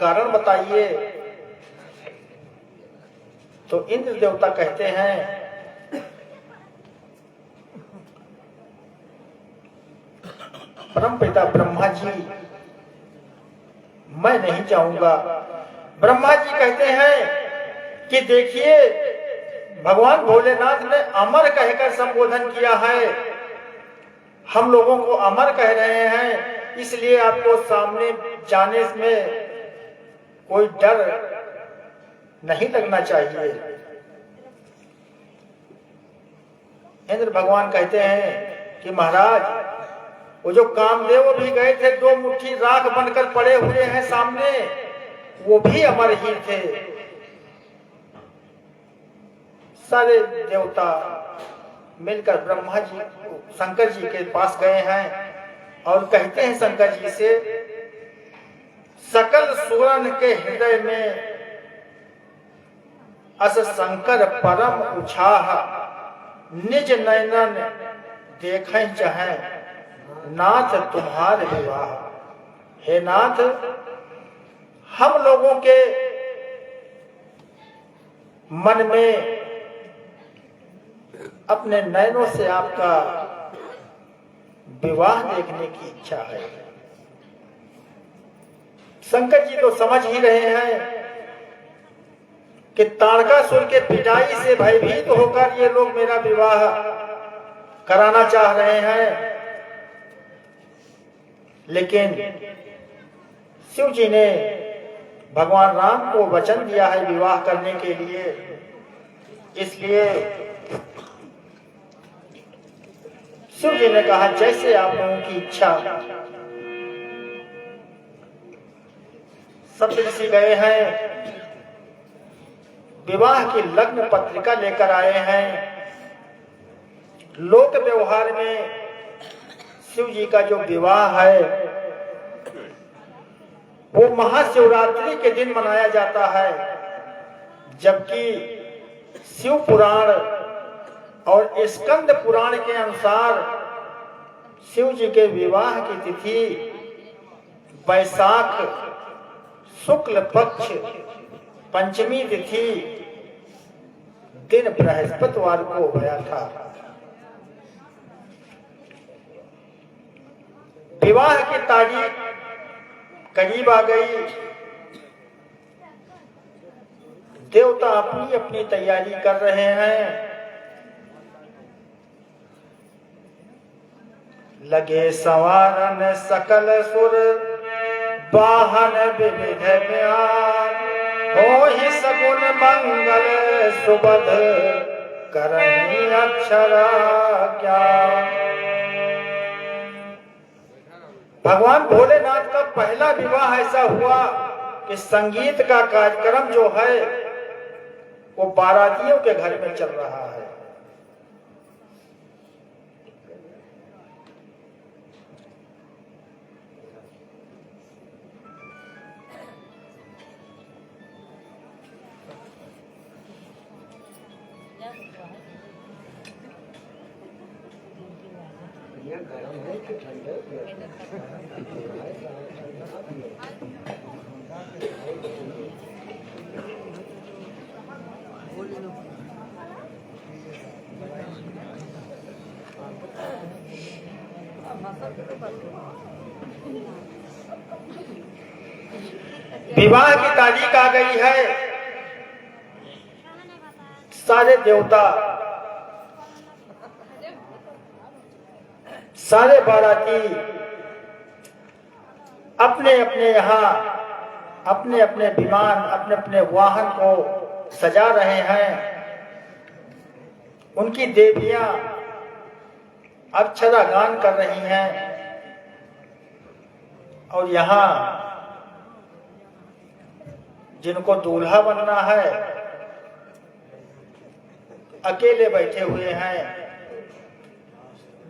कारण बताइए। तो इंद्र देवता कहते हैं, परमपिता ब्रह्मा जी मैं नहीं जाऊंगा। ब्रह्मा जी कहते हैं कि देखिए भगवान भोलेनाथ ने अमर कहकर संबोधन किया है, हम लोगों को अमर कह रहे हैं, इसलिए आपको सामने जाने में कोई डर नहीं लगना चाहिए। इंद्र भगवान कहते हैं कि महाराज वो जो कामदेव भी गए थे, 2 मुट्ठी राख बनकर पड़े हुए हैं सामने, वो भी अमर ही थे। सारे देवता मिलकर ब्रह्मा जी शंकर जी के पास गए हैं और कहते हैं शंकर जी से, सकल सुरन के हृदय में अस शंकर परम उछाह, निज नयनन देखें चाहे नाथ तुम्हारे विवाह। हे नाथ, हम लोगों के मन में अपने नयनों से आपका विवाह देखने की इच्छा है। शंकर जी तो समझ ही रहे हैं कि तारकासुर के पिटाई से भयभीत होकर ये लोग मेरा विवाह कराना चाह रहे हैं, लेकिन शिव जी ने भगवान राम को वचन दिया है विवाह करने के लिए। इसलिए शिव जी ने कहा जैसे आप लोगों की इच्छा। सब ऋषि गए हैं, विवाह की लग्न पत्रिका लेकर आए हैं। लोक व्यवहार में शिव जी का जो विवाह है वो महाशिवरात्रि के दिन मनाया जाता है, जबकि शिव पुराण और स्कंद पुराण के अनुसार शिव जी के विवाह की तिथि वैशाख शुक्ल पक्ष पंचमी तिथि दिन बृहस्पतिवार को हुआ था। विवाह की तारीख करीब आ गई। देवता अपनी अपनी तैयारी कर रहे हैं। लगे संवारन सकल सुर वाहन विविध व्यान, हो ही सगुन मंगल सुबध करही अक्षरा ज्ञान। भगवान भोलेनाथ का पहला विवाह ऐसा हुआ कि संगीत का कार्यक्रम जो है वो बारातियों के घर में चल रहा है। विवाह की तारीख आ गई है। सारे देवता, सारे बाराती अपने अपने यहाँ अपने अपने विमान, अपने अपने वाहन को सजा रहे हैं। उनकी देवियां अक्षरा गान कर रही हैं और यहाँ जिनको दूल्हा बनना है अकेले बैठे हुए हैं।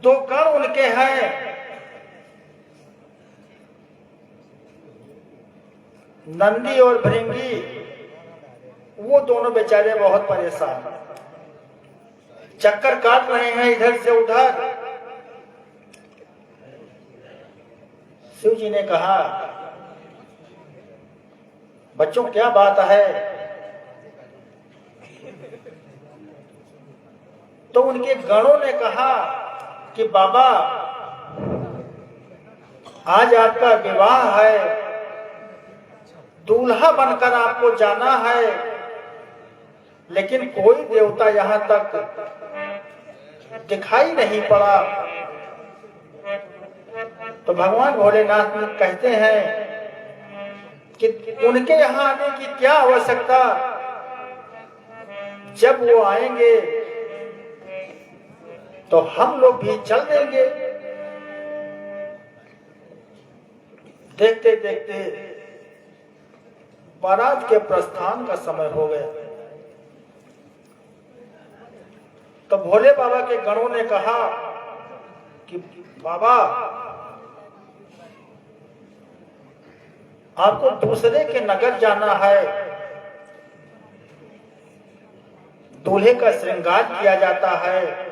दो गण उनके हैं, नंदी और भृंगी। वो दोनों बेचारे बहुत परेशान, चक्कर काट रहे हैं इधर से उधर। शिव जी ने कहा बच्चों क्या बात है? तो उनके गणों ने कहा कि बाबा आज आपका विवाह है, दूल्हा बनकर आपको जाना है, लेकिन कोई देवता यहां तक दिखाई नहीं पड़ा। तो भगवान भोलेनाथ कहते हैं कि उनके यहां आने की क्या आवश्यकता, जब वो आएंगे तो हम लोग भी चल देंगे। देखते देखते बारात के प्रस्थान का समय हो गया। तो भोले बाबा के गणों ने कहा कि बाबा आपको दूसरे के नगर जाना है, दूल्हे का श्रृंगार किया जाता है।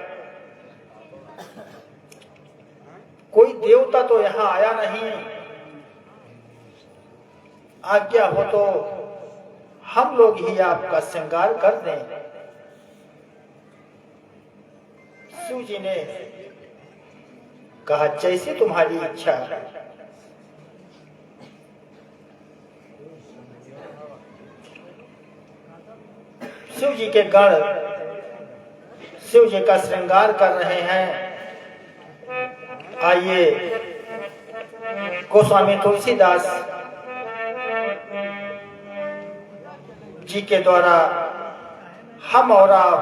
कोई देवता तो यहां आया नहीं, आज्ञा हो तो हम लोग ही आपका श्रृंगार कर दें। शिव जी ने कहा जैसी तुम्हारी इच्छा। शिव जी के गण शिव जी का श्रृंगार कर रहे हैं। आइए गोस्वामी तुलसीदास जी के द्वारा हम और आप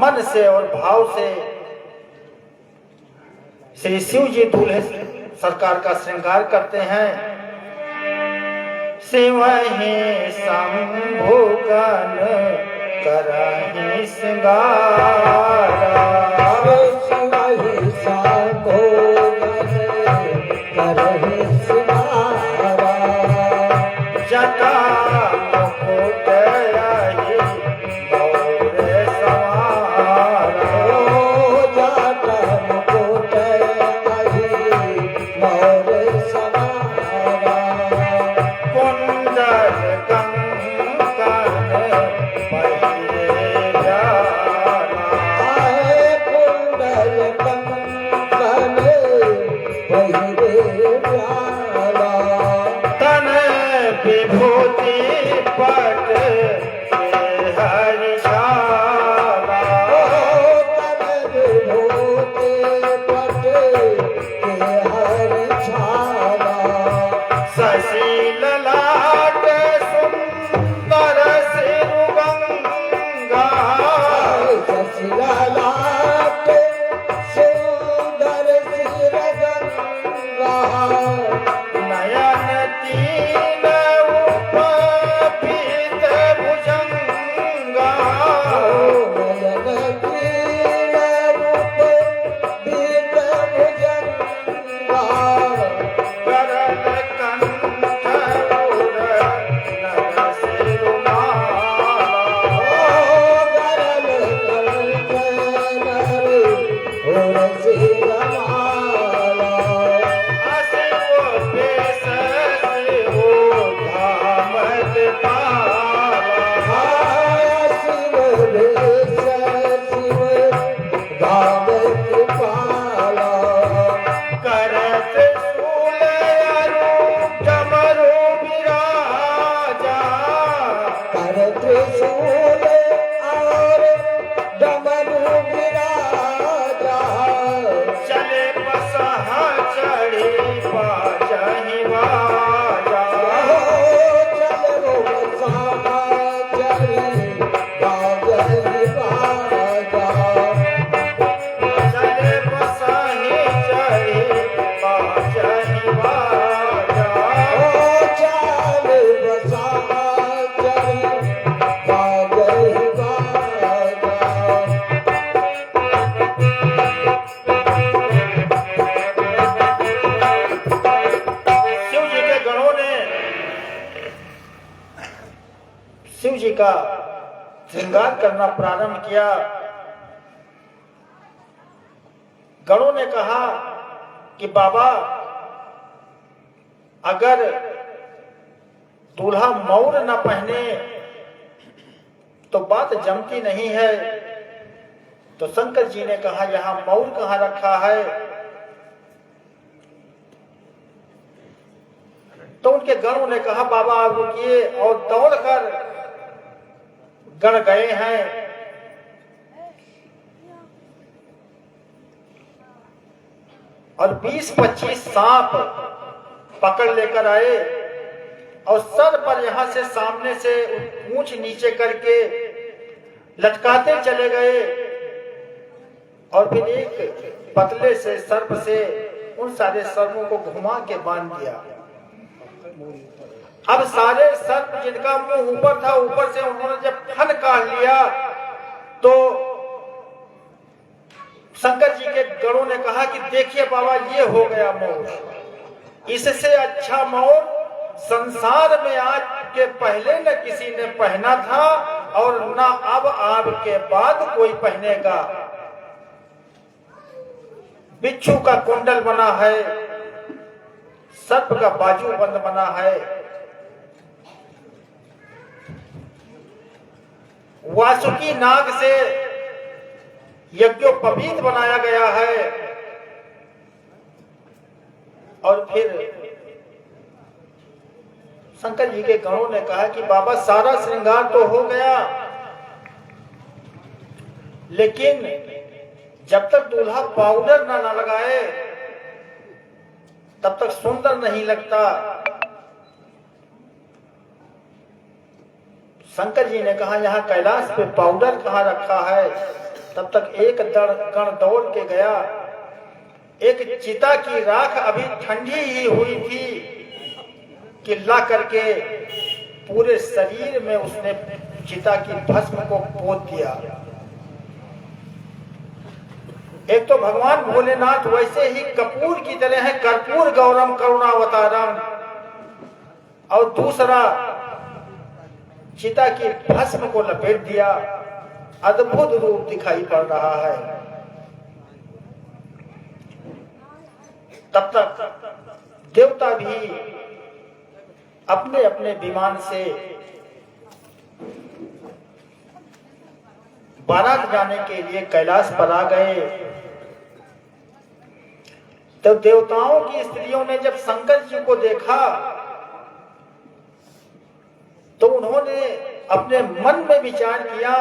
मन से और भाव से श्री शिव जी दूल्हे सरकार का श्रृंगार करते हैं। शिव ही शंभु गण करहि श्रृंगारा, शिवाहि शंभो करहि श्रृंगारा, जटा मुकुट आहि मौर सवारा, जटा मुकुट आहि मौर सवारा, कुंडल कंकण पहिरे जाला, कुंडल कंकण पहिरे जाला, तन विभूति पट के हरिशाला, तन विभूति पट के हरिशाला, शशि ललाट सुंदर सिरुगंगा, शशिलालाट सुंदर सिरगंगा, नयन तीन उपपीत भुजंगा, नयन तीन रूप दीप भुजंगा, करल कंठ उर नर सिरुमाला, गरल कंठ और सिरमाला, असिव पेश सिव धामत पाला, शिव भेष शिव धामत पाला, करत शूल अरु डमरू विराजा, कर त्रिशूल और डमरू विराजा, चले बसह चढ़ी बाजहि बाजा, चलो बसाहा चली बाजहि बाजा, चले बसहि चढ़ी बाजहि बाजा, चल बसाहा चली बाजहि बाजा, शिव जी के गणों ने शिव जी का श्रृंगार करना प्रारंभ किया। गणों ने कहा कि बाबा, अगर दूल्हा मौर न पहने तो बात जमती नहीं है। तो शंकर जी ने कहा, यहां मौर कहां रखा है? तो उनके गणों ने कहा, बाबा आप रुकिए, और दौड़कर गण गए हैं। और 20-25 सांप पकड़ लेकर आए और सर पर यहां से सामने से पूंछ नीचे करके लटकाते चले गए, और फिर एक पतले से सर्प से उन सारे सर्पों को घुमा के बांध दिया। अब सारे सर्प जिनका मुंह ऊपर था, ऊपर से उन्होंने जब फन काट लिया तो शंकर जी के गणों ने कहा कि देखिए बाबा, ये हो गया मोर। इससे अच्छा मोर संसार में आज के पहले न किसी ने पहना था और न अब आपके बाद कोई पहनेगा। बिच्छू का कुंडल बना है, सर्प का बाजू बंद बना है, वासुकी नाग से यज्ञोपवीत बनाया गया है। और फिर शंकर जी के गणों ने कहा कि बाबा, सारा श्रृंगार तो हो गया, लेकिन जब तक दूल्हा पाउडर ना लगाए तब तक सुंदर नहीं लगता। शंकर जी ने कहा यहाँ कैलाश पे पाउडर कहाँ रखा है। तब तक एक गण दौड़ के गया। एक चिता की राख अभी ठंडी ही हुई थी कि ला करके पूरे शरीर में उसने चिता की भस्म को पोत दिया। एक तो भगवान भोलेनाथ वैसे ही कपूर की तरह है, कर्पूर गौरम करुणावतारम, और दूसरा चिता की भस्म को लपेट दिया। अद्भुत रूप दिखाई पड़ रहा है। तब तक देवता भी अपने अपने विमान से बारात जाने के लिए कैलाश पर आ गए। तो देवताओं की स्त्रियों ने जब शंकर जी को देखा तो उन्होंने अपने मन में विचार किया,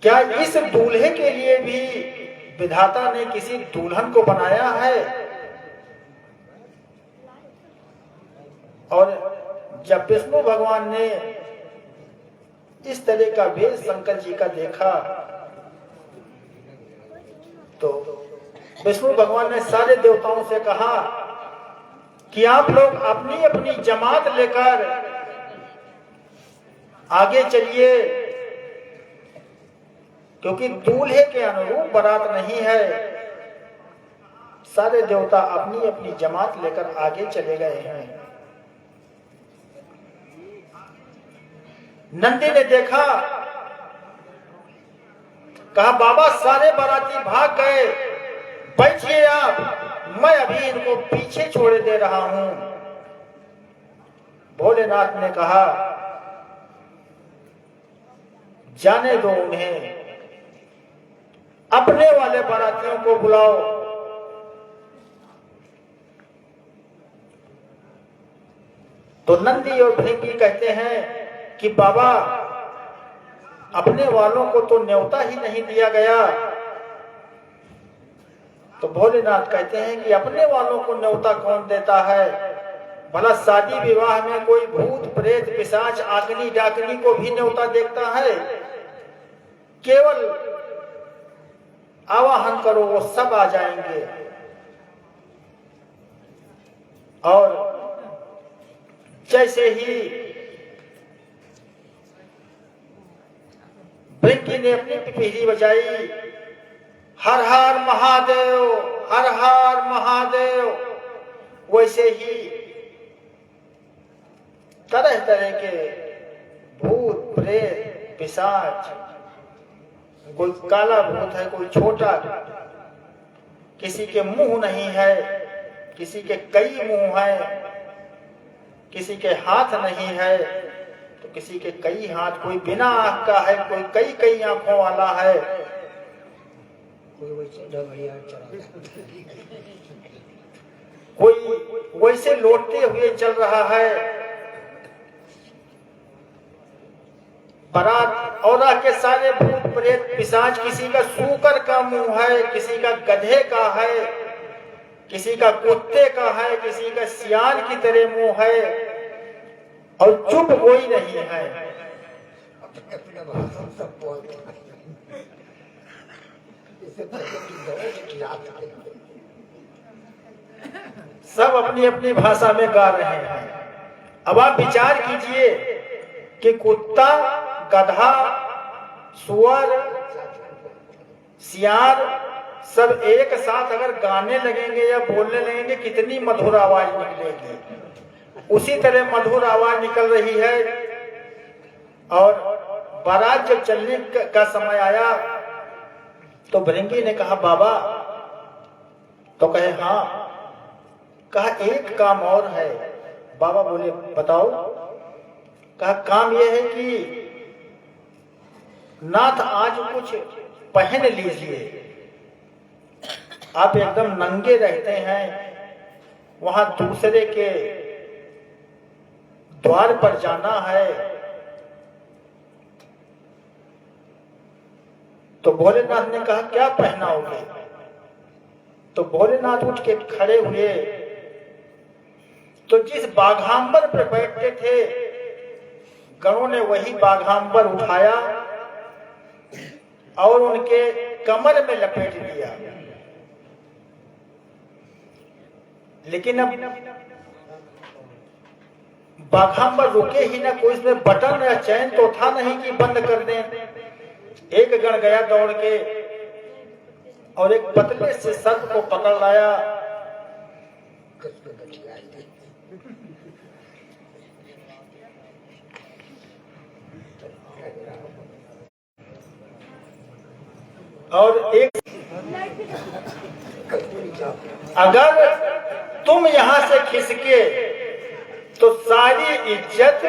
क्या इस दूल्हे के लिए भी विधाता ने किसी दुल्हन को बनाया है? और जब विष्णु भगवान ने इस तरह का वेश शंकर जी का देखा तो विष्णु भगवान ने सारे देवताओं से कहा कि आप लोग अपनी अपनी जमात लेकर आगे चलिए, क्योंकि दूल्हे के अनुरूप बारात नहीं है। सारे देवता अपनी अपनी जमात लेकर आगे चले गए हैं। नंदी ने देखा, कहा बाबा सारे बाराती भाग गए, बैठिए आप, मैं अभी इनको पीछे छोड़ दे रहा हूं। भोलेनाथ ने कहा जाने दो उन्हें, अपने वाले बारातियों को बुलाओ। तो नंदी और भृंगी कहते हैं कि बाबा अपने वालों को तो न्योता ही नहीं दिया गया। तो भोलेनाथ कहते हैं कि अपने वालों को न्योता कौन देता है? भला शादी विवाह में कोई भूत प्रेत पिशाच आगनी डाकनी को भी न्योता देखता है? केवल आवाहन करो, वो सब आ जाएंगे। और जैसे ही भृंगी ने अपनी पिपीली बजाई, हर हर महादेव, हर हर महादेव, वैसे ही तरह तरह के भूत प्रेत पिशाच, कोई काला भूत है, कोई छोटा, किसी के मुंह नहीं है, किसी के कई मुंह है, किसी के हाथ नहीं है तो किसी के कई हाथ, कोई बिना आंख का है, कोई कई कई आंखों वाला है, कोई वैसे लौटते हुए चल रहा है। बारात और के सारे भूत प्रेत पिशाच, किसी का सूकर का मुंह है, किसी का गधे का है, किसी का कुत्ते का है, किसी का सियार की तरह मुंह है, और चुप कोई नहीं है। सब अपनी अपनी भाषा में गा रहे हैं। अब आप विचार कीजिए कि कुत्ता, गधा, सुअर, सियार सब एक साथ अगर गाने लगेंगे या बोलने लगेंगे, कितनी मधुर आवाज निकलेगी। उसी तरह मधुर आवाज निकल रही है। और बारात जब चलने का समय आया तो भृंगी ने कहा बाबा, तो कहे हाँ। कहा एक काम और है। बाबा बोले बताओ। कहा काम यह है कि नाथ आज कुछ पहन लीजिए, आप एकदम नंगे रहते हैं, वहां दूसरे के द्वार पर जाना है। तो भोलेनाथ ने कहा क्या पहनाओगे? तो भोलेनाथ उठ के खड़े हुए, तो जिस बाघांबर पर बैठते थे गणों ने वही बाघांबर उठाया और उनके कमर में लपेट दिया। लेकिन अब बाघांबर रुके ही ना, कोई इसमें बटन या चैन तो था नहीं कि बंद कर दें। एक गण गया दौड़ के और एक पतले से सर्प को पकड़ लाया। और एक, अगर तुम यहां से खिसके तो सारी इज्जत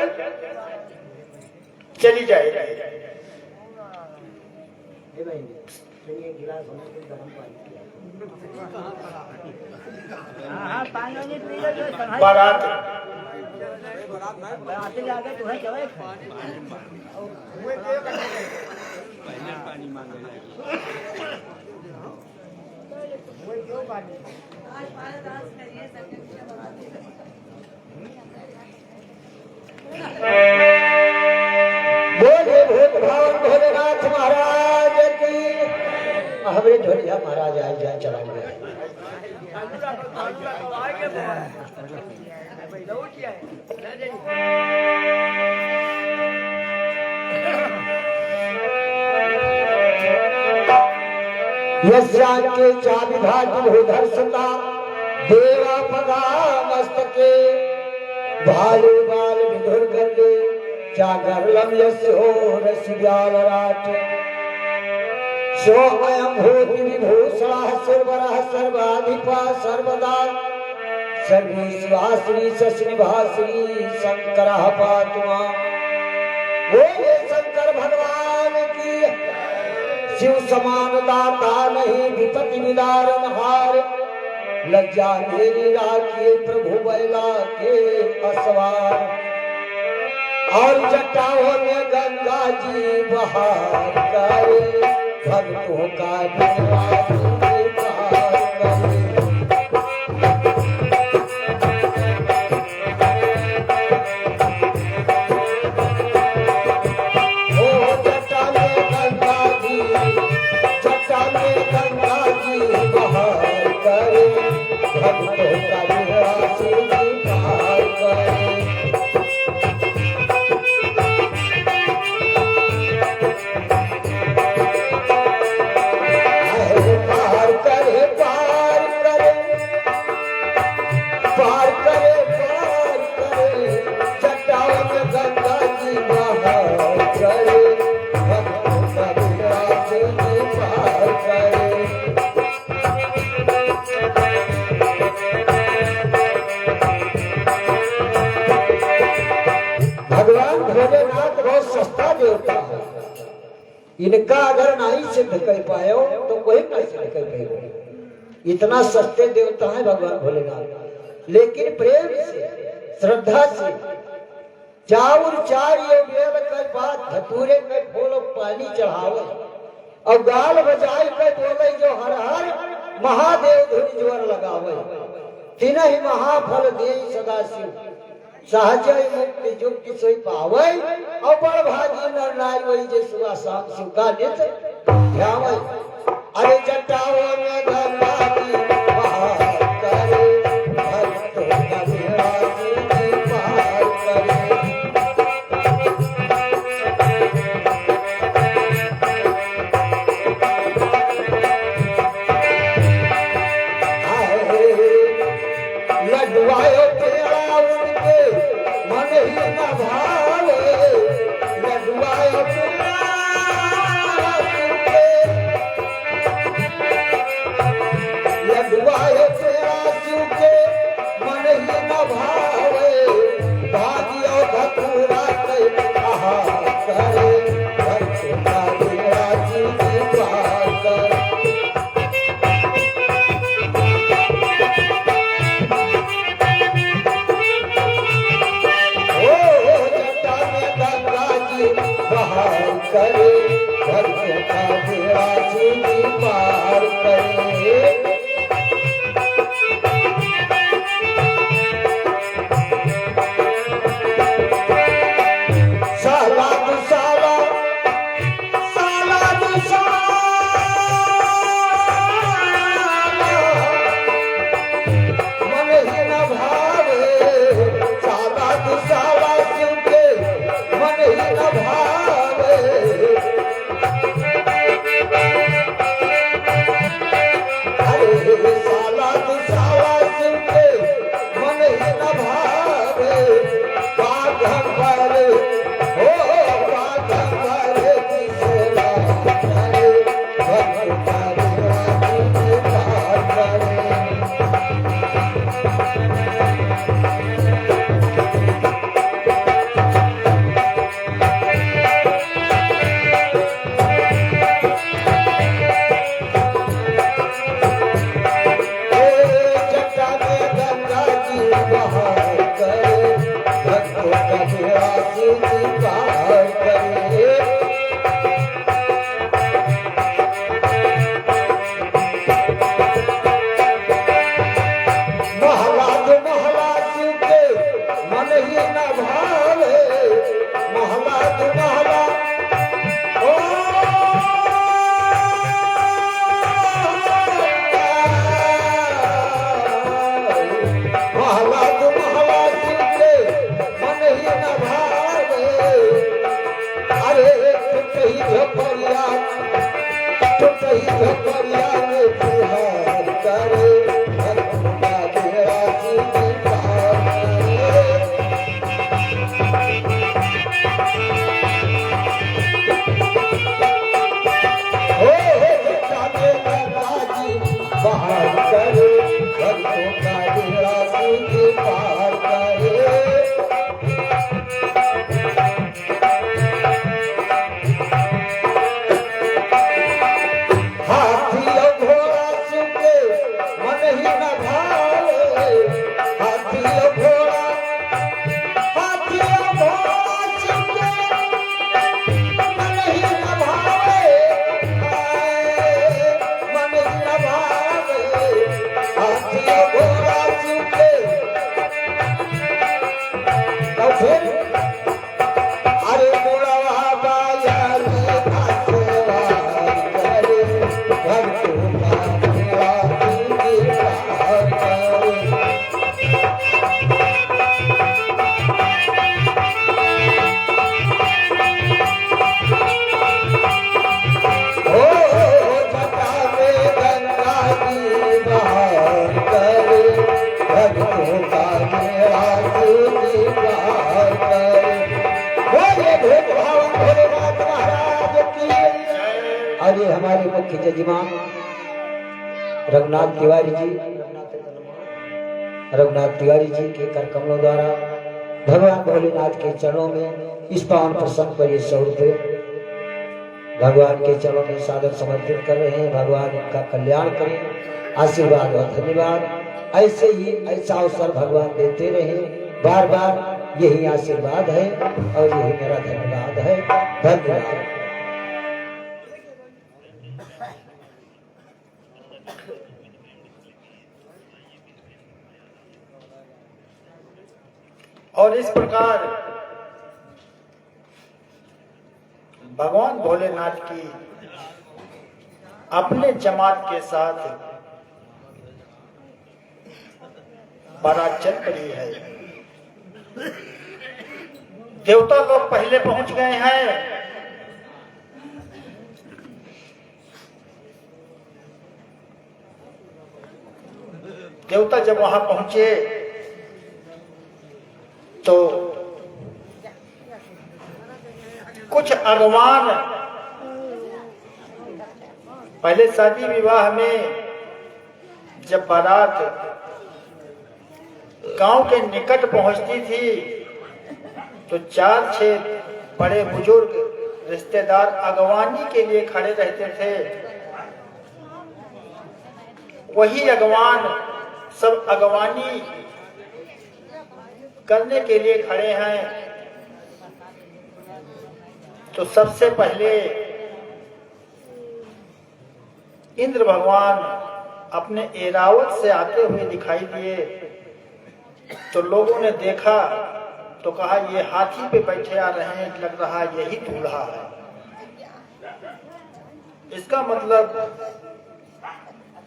चली जाएगी। बारात बोले भूत भावन भोलेनाथ महाराज की। हमरे झोलिया महाराज आए जाए चला गया। यज्ञ के चाबी भाग्य भूधर सता देवा पगा मस्तके भालू बाल विधुर गंगे जागरलम यस्यो रसियाल राट सो अयम भूति विभूषण सर्वरः सर्वाधिपा सर्वदा सर्वी शिवाश्री शश्रीभाश्री शंकर पातु मां। बोले शंकर भगवान की। शिव समान दाता नहीं विपत्ति निदारण हार, लज्जा मेरी राखिए प्रभु बैला के असवार। और जटाओं में गंगा जी बहार करे, भक्तों का बेड़ा पार करे। भगवान भोलेनाथ बहुत सस्ता देवता है। इनका अगर नहीं सिद्ध कर पाए तो कोई नहीं सिद्ध कर पाएगा। इतना सस्ते देवता है भगवान भोलेनाथ। लेकिन प्रेम से श्रद्धा से चाउर चार ये बेल कर बात धतूरे में फूल पानी चढ़ावे और गाल बजाई कर बोले जो हर हर महादेव धुन जोर लगावे। तीन ही महाफल दे सदा शिव सहजय मुक्ति जुक्ति सोई पावे और बड़ भागी नर नारी वही जे सुबह शाम शिव का नित्य ध्यावे। अरे जटाओं में गंगा की बहार करे, भक्तों का बेड़ा पार करे। लडवाए पेड़ा उनके मन ही न भावे, लडवाए पेड़ा उनके बाहर करे, भक्तों का बेड़ा तुझे पार करे। हाथी और घोड़ा चुके मन ही न भावे, हाथी और घोड़ा चुके मन ही न भावे, मन ही न भावे, हाथी और घोड़ा चुके। तो फिर अरे बुढ़वा बाया रे आशीर्वाद करे, भक्तों का बेड़ा तुझे पार करे। ओ जटा में गंगा की बहार करे, भक्तों का बेड़ा तुझे पार करे। बोले भेदभाव भोलेनाथ महाराज की। अरे हमारे मुख्य जजमान रघुनाथ तिवारी जी के कर कमलों द्वारा भगवान भोलेनाथ के चरणों में इस पावन प्रसंग पर ये 100 रुपये भगवान के चरणों में सादर समर्पित कर रहे हैं। भगवान इनका कल्याण करें, आशीर्वाद और धन्यवाद। ऐसे ही ऐसा अवसर भगवान देते रहे, बार बार यही आशीर्वाद है और यही मेरा धन्यवाद है। धन्यवाद। और इस प्रकार भगवान भोलेनाथ की अपने जमात के साथ बारात चल पड़ी है। देवता लोग पहले पहुंच गए हैं। देवता जब वहां पहुंचे तो कुछ अगवान पहले शादी विवाह में जब बारात गांव के निकट पहुंचती थी तो 4-6 बड़े बुजुर्ग रिश्तेदार अगवानी के लिए खड़े रहते थे। वही अगवान सब अगवानी करने के लिए खड़े हैं। तो सबसे पहले इंद्र भगवान अपने एरावत से आते हुए दिखाई दिए। तो लोगों ने देखा तो कहा ये हाथी पे बैठे आ रहे हैं, लग रहा यही दूल्हा है। इसका मतलब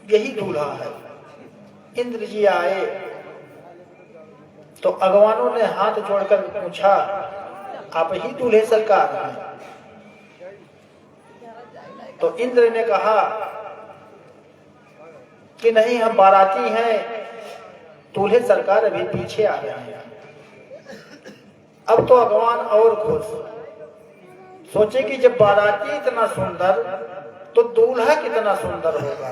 यही दूल्हा है। इंद्र जी आए तो अगवानों ने हाथ जोड़कर पूछा, आप ही दूल्हे सरकार हैं? तो इंद्र ने कहा कि नहीं, हम बाराती हैं, दूल्हे सरकार अभी पीछे आ रहे हैं। अब तो अगवान और खुश, सोचे कि जब बाराती इतना सुंदर तो दूल्हा कितना सुंदर होगा।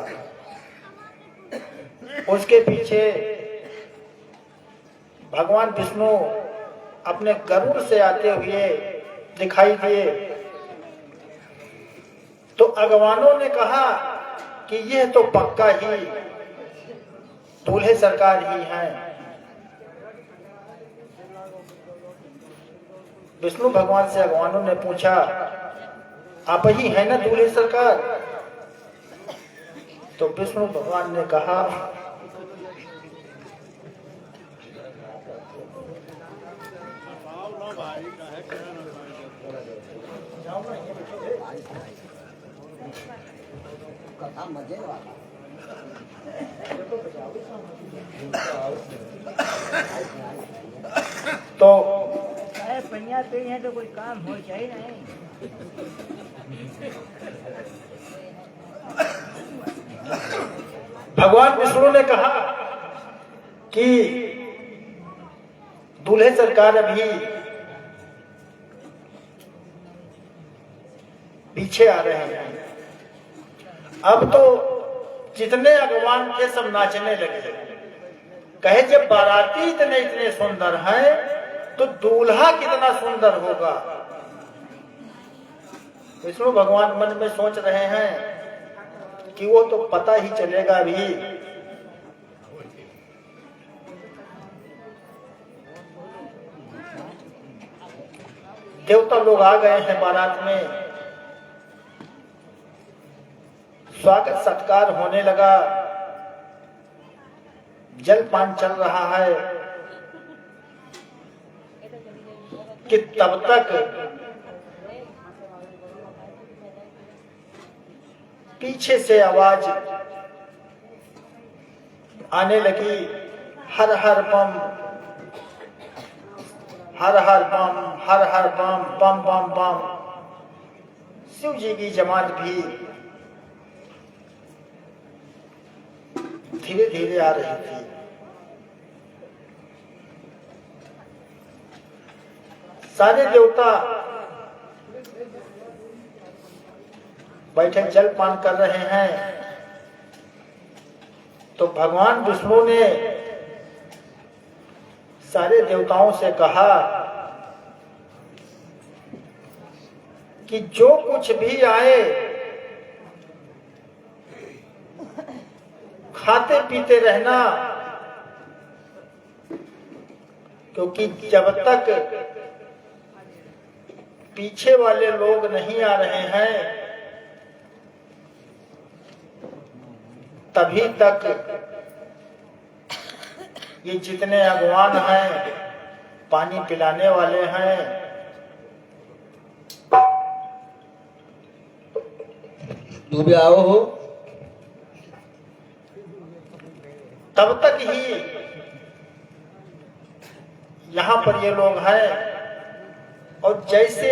उसके पीछे भगवान विष्णु अपने गरुड़ से आते हुए दिखाई दिए। तो अगवानों ने कहा कि यह तो पक्का ही दूल्हे सरकार ही हैं। विष्णु भगवान से अगवानों ने पूछा, आप ही हैं ना दूल्हे सरकार? तो विष्णु भगवान ने कहा, तो पंजाब पे है तो कोई काम हो चाहिए नहीं। भगवान विष्णु ने कहा कि दूल्हे सरकार अभी पीछे आ रहे हैं। अब तो जितने अगवान थे सब नाचने लगे। कहे जब बाराती इतने इतने सुंदर हैं तो दूल्हा कितना सुंदर होगा। विष्णु भगवान मन में सोच रहे हैं कि वो तो पता ही चलेगा भी। देवता लोग आ गए हैं बारात में, स्वागत सत्कार होने लगा, जलपान चल रहा है कि तब तक पीछे से आवाज आने लगी, हर हर बम, हर हर बम, हर हर बम, बम बम बम। शिव जी की जमात भी धीरे धीरे आ रही थी। सारे देवता बैठे जलपान कर रहे हैं तो भगवान विष्णु ने सारे देवताओं से कहा कि जो कुछ भी आए खाते पीते रहना, क्योंकि जब तक पीछे वाले लोग नहीं आ रहे हैं तभी तक ये जितने अगवान हैं, पानी पिलाने वाले हैं, तू भी आओ हो, तब तक ही यहां पर ये लोग हैं। और जैसे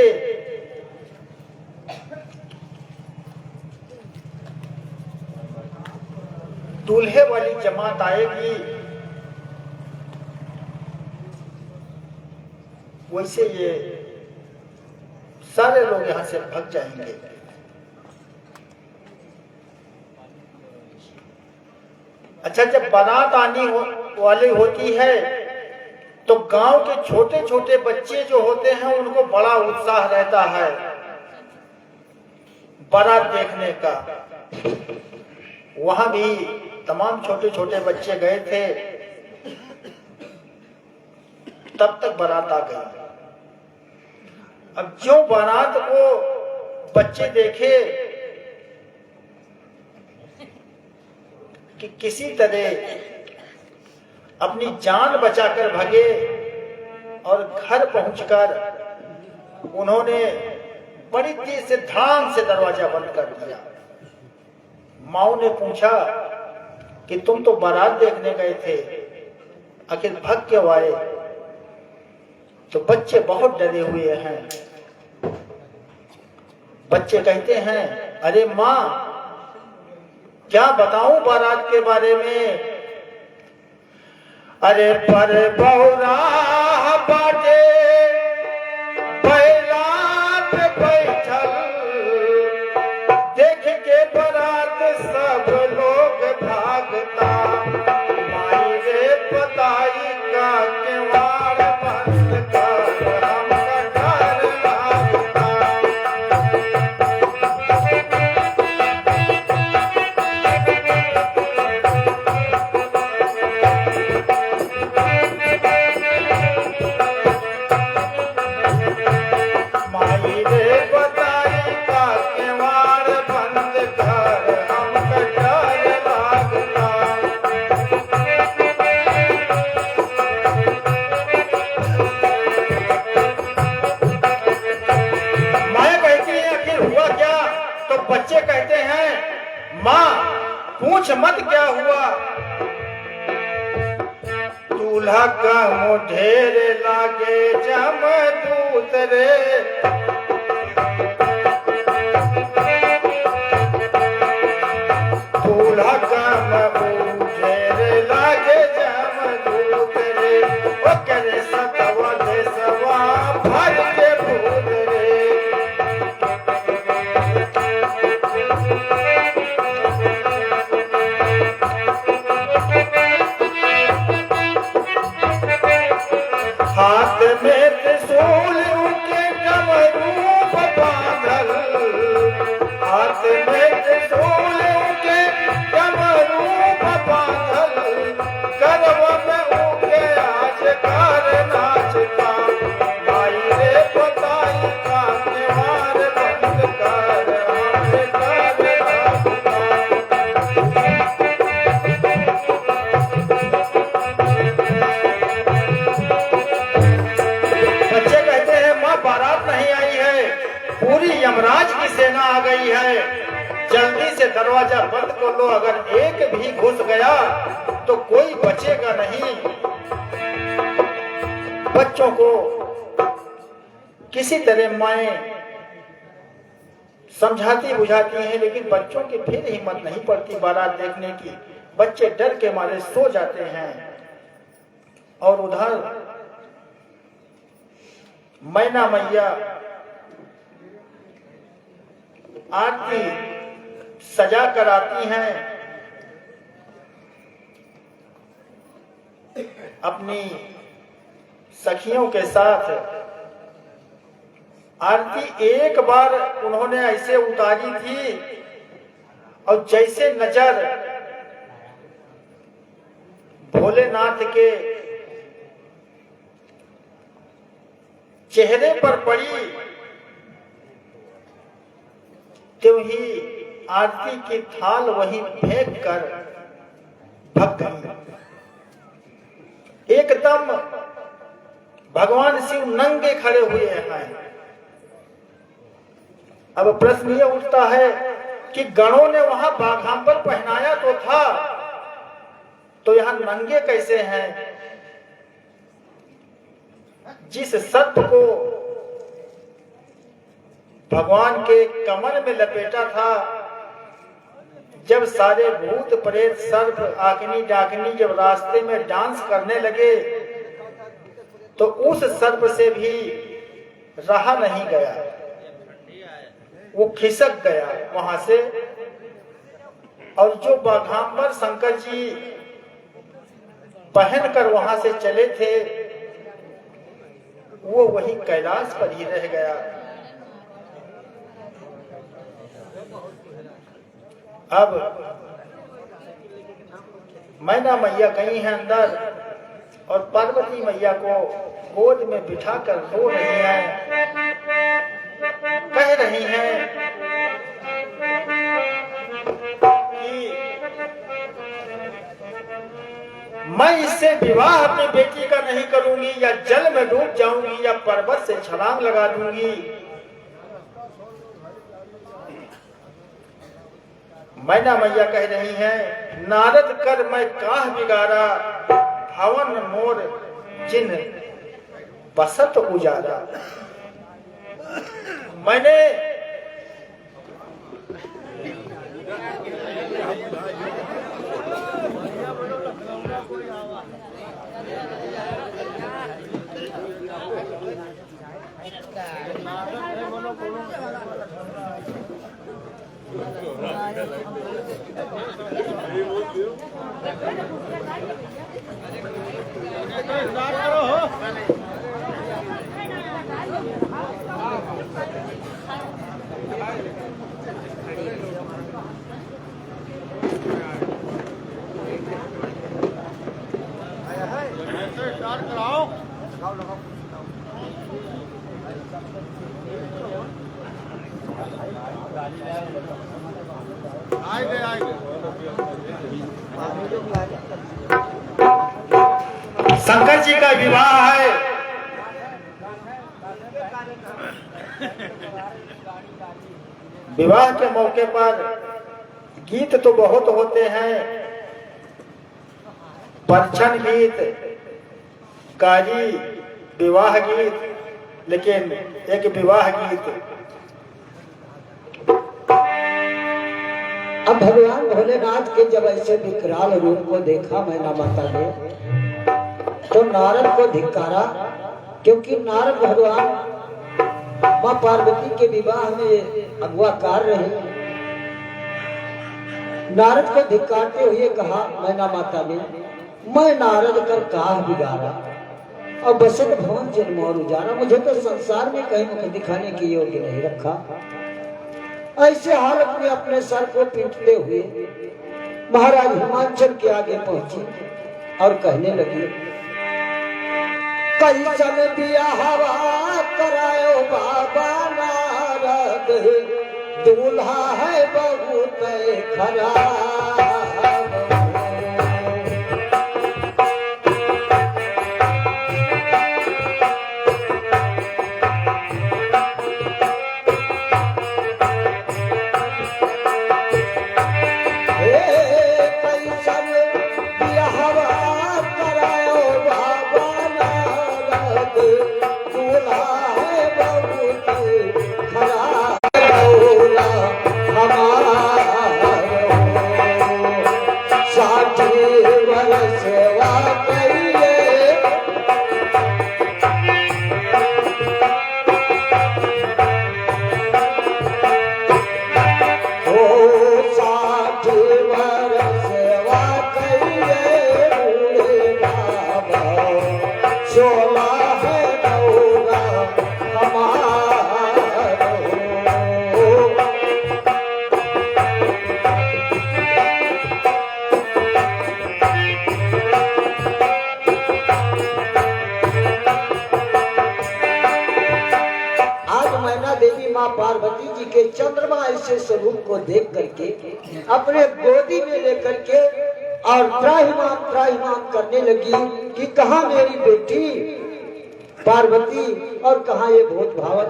दूल्हे वाली जमात आएगी वैसे ये सारे लोग यहां से भाग जाएंगे। अच्छा, जब बारात आने वाली होती है तो गांव के छोटे छोटे बच्चे जो होते हैं उनको बड़ा उत्साह रहता है बारात देखने का। वहां भी तमाम छोटे छोटे बच्चे गए थे, तब तक बारात आ गई। अब जो बारात को बच्चे देखे कि किसी तरह अपनी जान बचाकर भागे और घर पहुंचकर उन्होंने बड़ी तेज से धड़ाम से दरवाजा बंद कर दिया। माओ ने पूछा कि तुम तो बारात देखने गए थे, आखिर भाग क्यों आए? तो बच्चे बहुत डरे हुए हैं। बच्चे कहते हैं, अरे माँ क्या बताऊं बारात के बारे में? अरे पर बहुरा बाटे बैरात बैठल, देख के बारात सब लोग भागता, माई रे पताई का केवाड़ बंद कर हमका डर लागता। बच्चे कहते हैं, माँ पूछ मत क्या हुआ? दूल्हा का मुढेर लागे जमदूत रे, दूल्हा का मुढेर लागे जमदूत रे, ओ करे सतवा दे सवा भर के भूत रे। लो, अगर एक भी घुस गया तो कोई बचेगा नहीं। बच्चों को किसी तरह माएं समझाती बुझाती हैं, लेकिन बच्चों की फिर हिम्मत नहीं पड़ती बारात देखने की। बच्चे डर के मारे सो जाते हैं। और उधर मैना मैया आरती सजा कर आती हैं, अपनी सखियों के साथ। आरती एक बार उन्होंने ऐसे उतारी थी और जैसे नजर भोलेनाथ के चेहरे पर पड़ी, त्यों ही आरती की थाल वहीं फेंक कर भग गई। एकदम भगवान शिव नंगे खड़े हुए हैं। अब प्रश्न ये उठता है कि गणों ने वहां बाघांबर पहनाया तो था, तो यहां नंगे कैसे हैं? जिस सर्प को भगवान के कमर में लपेटा था, जब सारे भूत प्रेत सर्प आग्नि डाकनी जब रास्ते में डांस करने लगे, तो उस सर्प से भी रहा नहीं गया, वो खिसक गया वहां से। और जो बाघांबर शंकर जी पहन कर वहां से चले थे, वो वही कैलाश पर ही रह गया। अब मैना मैया गई हैं अंदर और पार्वती मैया को गोद में बिठाकर रो रही हैं, कह रही हैं कि मैं इससे विवाह अपनी बेटी का नहीं करूंगी, या जल में डूब जाऊंगी, या पर्वत से छलांग लगा दूंगी। मैना मैया कह रही हैं, नारद कर मैं काह बिगाड़ा, भवन मोर जिन बसत उजारा। मैंने शंकर जी का विवाह है। विवाह के मौके पर गीत तो बहुत होते हैं, परछन गीत, कारी विवाह गीत, लेकिन एक विवाह गीत। अब भगवान भोलेनाथ के जब ऐसे विकराल रूप को देखा मैना माता ने, तो नारद को धिक्कारा, क्योंकि नारद भगवान मां पार्वती के विवाह में अगुवाकार रहे। नारद को धिक्कारते हुए कहा मैना माता ने, मैं नारद कर काह बिगाड़ा और बसत भवन जन्म और उजारा, मुझे तो संसार में कहीं मुख दिखाने के योग्य नहीं रखा। ऐसे हालत में अपने सर को पीटते हुए महाराज हिमांचल के आगे पहुंची और कहने लगी, कैसन बियाहवा करायो बाबा नारद, दूल्हा है बहुत खराब। पार्वती जी के चंद्रमा ऐसे स्वरूप को देख करके अपने गोदी में लेकर के और त्राहिमाम करने लगी कि कहाँ मेरी बेटी पार्वती और कहाँ ये भूत भावन।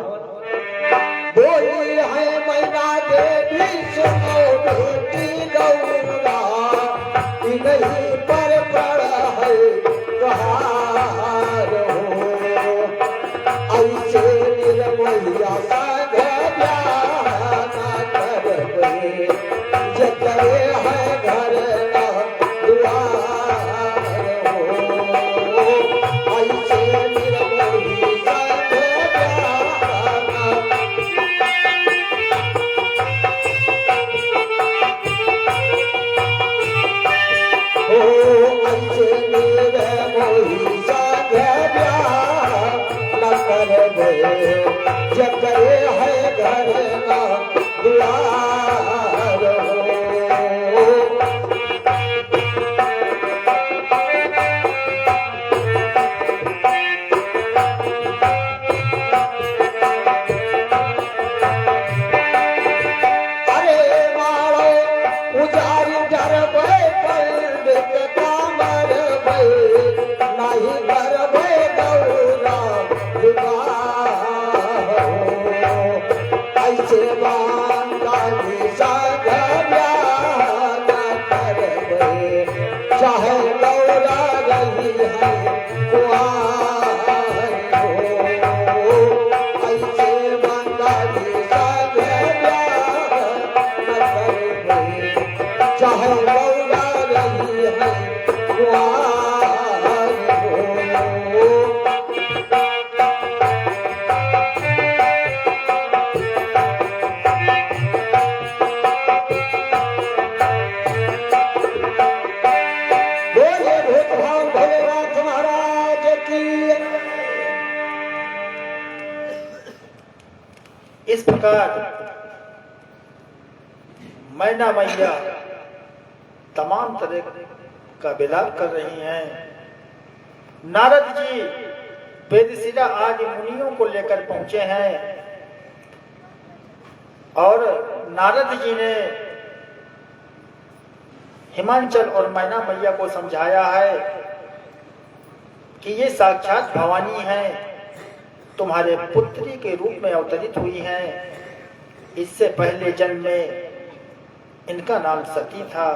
बोली है मैना देवी सुनो बेटी गौरा, नहीं पर पड़ा है कहार हो, ऐसे निर्मोहिया संग ब्याह न करबे, जकरे है घर न दुआर हो, ऐसे निर्मोही संग ब्याह न जकरे है घर ना दुआर हो। अरे मारो उजारी डरबे पंडित कामर भई, नहीं करबे गौरा विवाह हो, ऐसे बांधानी संग ब्याह न करबे, चाहे गौरा रही है कुआर हो, ऐसे बांधानी संग ब्याह न करबे, चाहे गौरा रही है कुआर हो। बोले भूतभाव भोलेनाथ महाराज की। इस प्रकार मैना मैया तमाम तरह का विलाप कर रही हैं। नारद जी वेदशिला आदि मुनियों को लेकर पहुंचे हैं और नारद जी ने हिमांचल और मैना मैया को समझाया है कि ये साक्षात भवानी हैं, तुम्हारे पुत्री के रूप में अवतरित हुई हैं। इससे पहले जन्म में इनका नाम सती था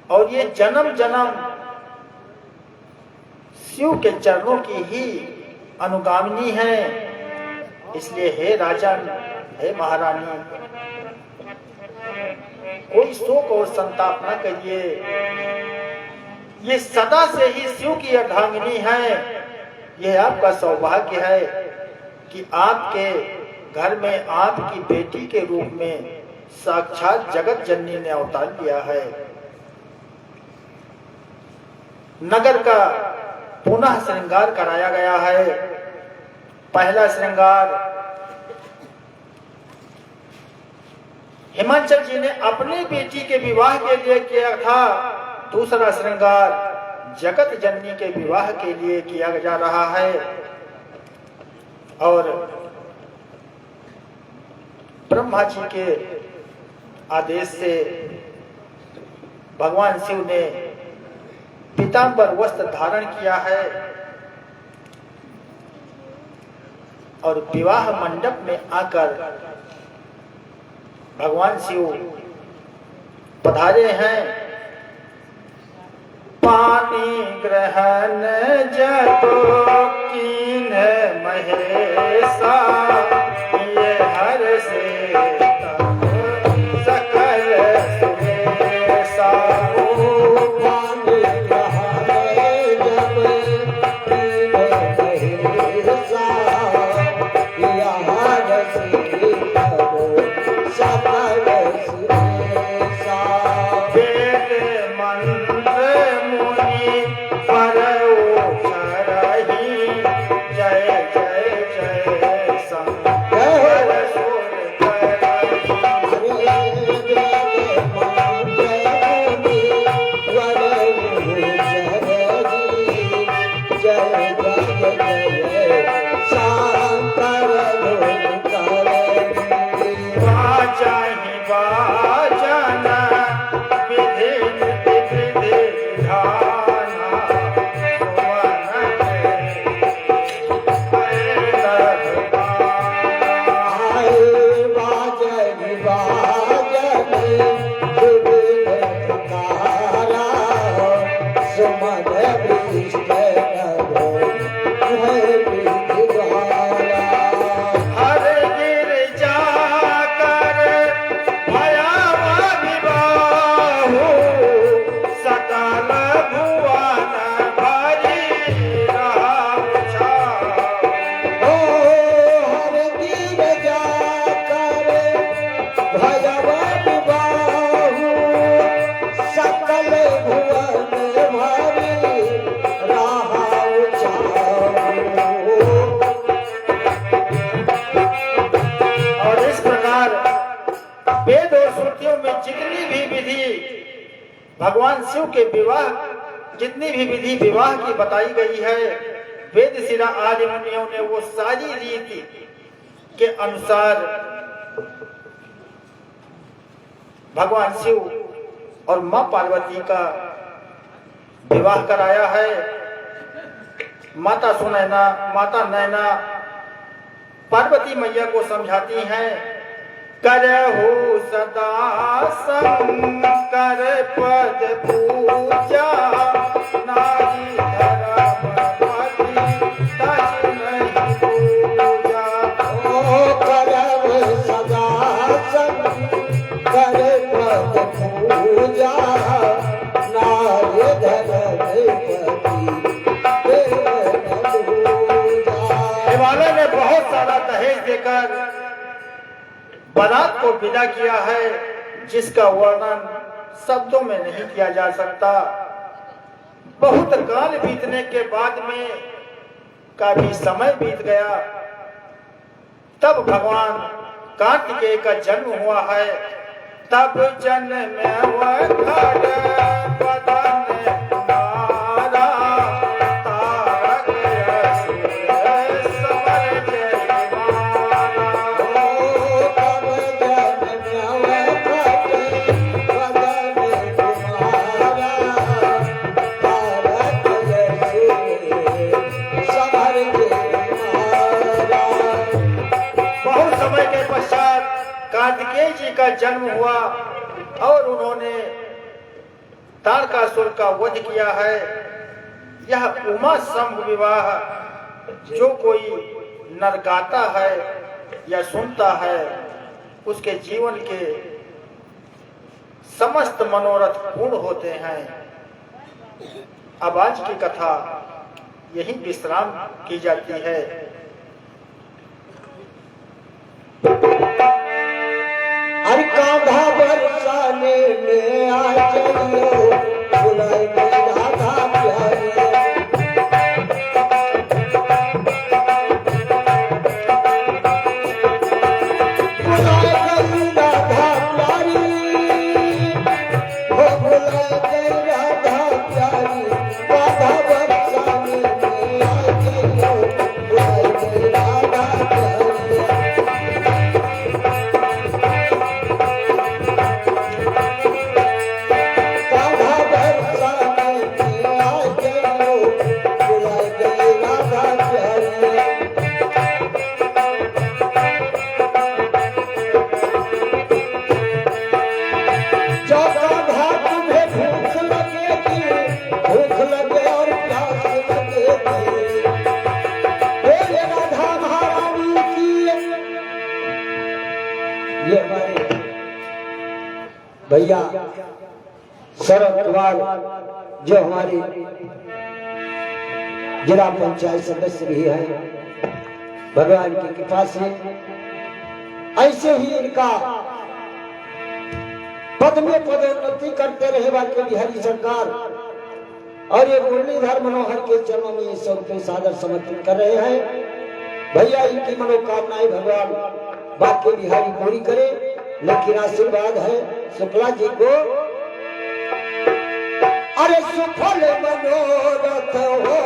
और ये जन्म जन्म शिव के चरणों की ही अनुगामिनी हैं। इसलिए हे राजन, हे महारानी, कोई शोक और संताप न करिए। ये सदा से ही शिव की अर्धांगिनी है। यह आपका सौभाग्य है कि आपके घर में आपकी बेटी के रूप में साक्षात जगत जननी ने अवतार लिया है। नगर का पुनः श्रृंगार कराया गया है। पहला श्रृंगार हिमांचल जी ने अपनी बेटी के विवाह के लिए किया था। दूसरा श्रृंगार जगत जननी के विवाह के लिए किया जा रहा है। और ब्रह्मा जी के आदेश से भगवान शिव ने पीतांबर वस्त्र धारण किया है और विवाह मंडप में आकर भगवान शिव पधारे हैं। पानी ग्रहण जब कीन महेशा, ये हर से तब सकल सुरेशा। पानी ग्रहण जब कीन महेशा, ये हर से तब सकल सुरेशा। वेद मंत्र मुनि परउचरहि, जय जय जय शंकर सुर करहि। मन विष्ट करो है विधिद्वारा। हर गिर जाकर भयावा विबाहु सकल भुवन भरी राम छाऊ। ओ हर गिर जाकर भयवा विबाहु सकल भुवन भरी राहु छाऊ। और इस प्रकार वेद और श्रुतियों में जितनी भी विधि भगवान शिव के विवाह जितनी भी विधि विवाह की बताई गई है, वेद सिरा आदि मुनियों ने वो सारी रीति के अनुसार भगवान शिव और मां पार्वती का विवाह कराया है। माता सुनैना माता नैना पार्वती मैया को समझाती हैं, करहु सदा शंकर पद पूजा नारी धर्मपति तज नहीं पूजा। ओ करव सदा शंकर पद पूजा नारी धर्मपति हिमालय ने बहुत सारा दहेज देकर बारात को विदा किया है, जिसका वर्णन शब्दों में नहीं किया जा सकता। बहुत काल बीतने के बाद में काफी समय बीत गया, तब भगवान कार्तिकेय का जन्म हुआ है। तब जन्म वखड़ बदन कुमारा, तारक असुर समर जयमाला। बहुत समय के पश्चात कार्तिकेय जी का जन्म हुआ और उन्होंने तारकासुर का वध किया है। यह उमा संभ विवाह जो कोई नर गाता है या सुनता है, उसके जीवन के समस्त मनोरथ पूर्ण होते हैं। अब आज की कथा यही विश्राम की जाती है। अरे कांधा बरसाने में आ चलियो बुलाए गई राधा प्यारी। बुलाए गई राधा प्यारी, हो बुलाए गई राधा प्यारी। कांधा बरसाने में आ चलियो बुलाए गई राधा प्यारी। भैया शरद कुमार जो हमारी जिला पंचायत सदस्य भी है, भगवान की कृपा से ऐसे ही इनका पद में पदोन्नति करते रहे वाक्य बिहारी सरकार। और ये मुरलीधर मनोहर के चरणों में 100 रुपये सादर समर्पित कर रहे हैं। भैया इनकी मनोकामनाएं भगवान वाक्य बिहारी पूरी करे, लेकिन आशीर्वाद है शुक्ला जी को। अरे सुफल मनोरथ हो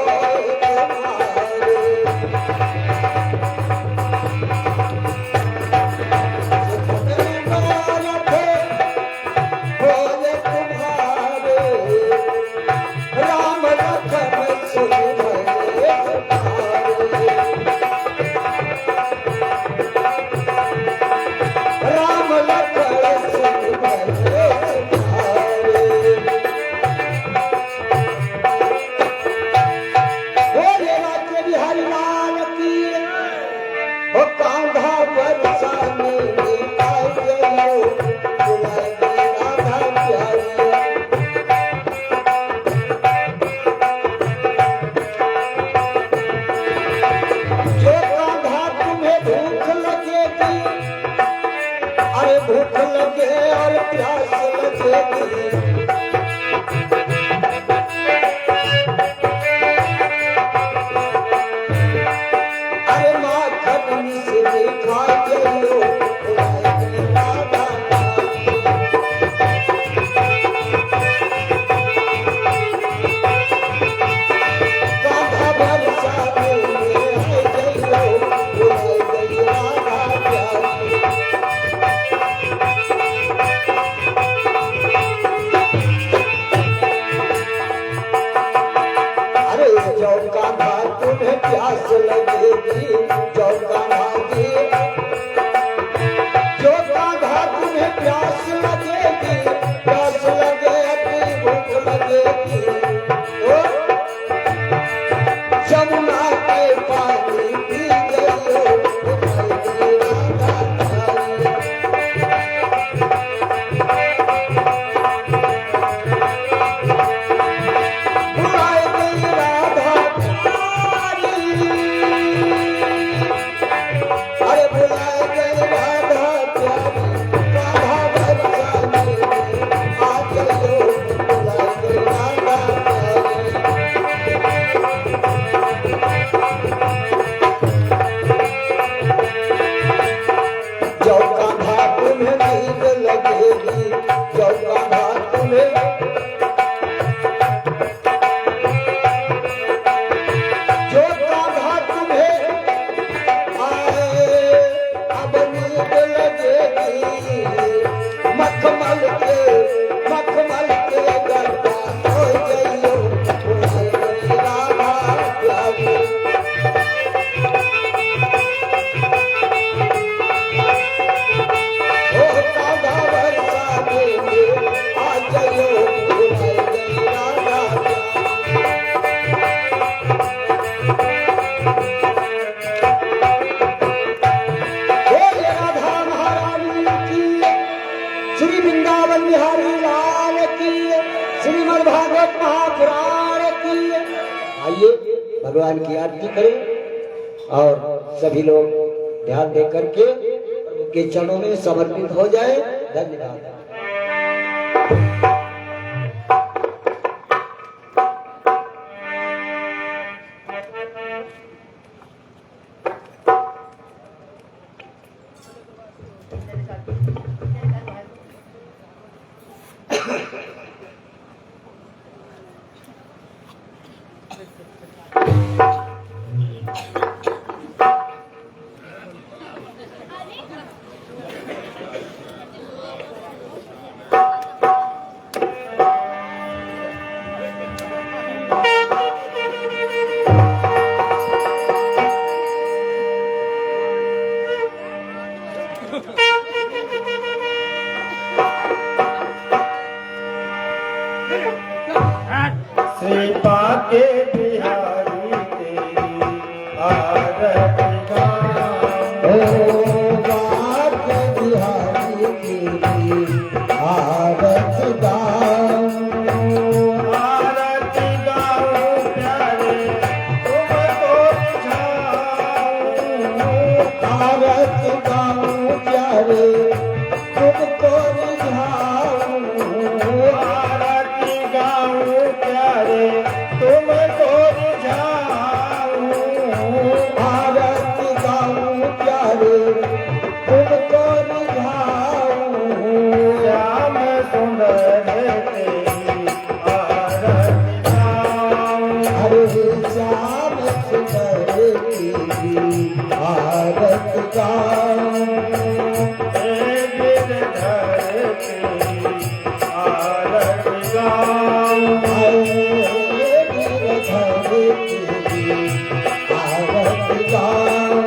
श्रीमद् भागवत महापुराण की। आइए भगवान की आरती करें और सभी लोग ध्यान दे करके प्रभु के चरणों में समर्पित हो जाए। धन्यवाद। श्रीपा के बिहारी तेरी आरती गाऊं। के बिहारी तेरी आरती गाऊं। आरती गाऊं प्यारे तुमको रिझाऊं। आरती गाऊं प्यारे तुमको रिझाऊं। आरती गाऊं प्यारे तुमको रिझाऊं। आरती गाऊं प्यारे तुमको रिझाऊं। श्याम सुंदर तेरी आरती गाऊं। हरे श्याम सुंदर तेरी आरती गाऊं। हे गिरधर तेरी आरती गाऊं। हरे गिरधर तेरी आरती गाऊं।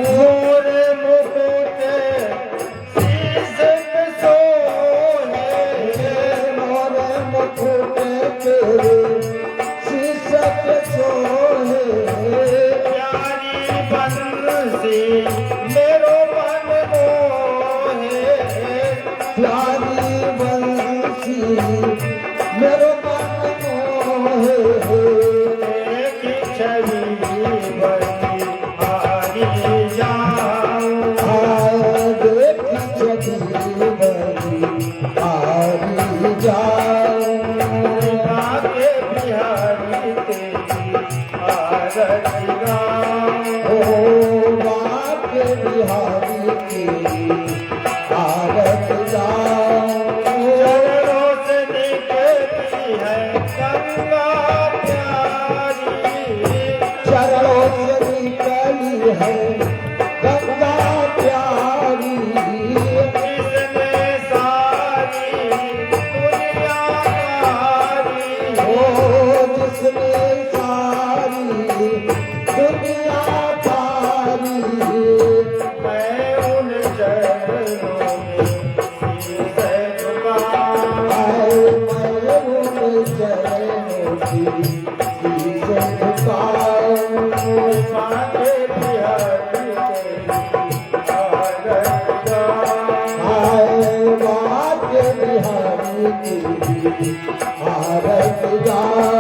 मोर मुकुट शीश पे सोहे। मोर मुकुट तेरे शीशक सोहे। प्यारी बंसी मेरो मन मोहे। प्यारी बंसी मेरो मन मोहे। देखी छवि बड़ी हारी जाऊं। आए देखी छवि बड़ी हारी जाऊं। आगे बिहारी तेरी आरती गाऊं। ओ बाके बिहारी तेरी आरती गाऊं। चरणों से निकलती है गंगा प्यारी। चरणों से निकली है गंगा प्यारी। इसमें सारी दुनिया तारी। ओ जिसमें सारी दुनिया तारी। मैं उन चरणों में शीश झुकाऊं। आए मैं उन चरणों की शीश झुकाऊं। आगे बिहारी तेरी आरती गाऊं। आए बाके बिहारी तेरी आरती गाऊं।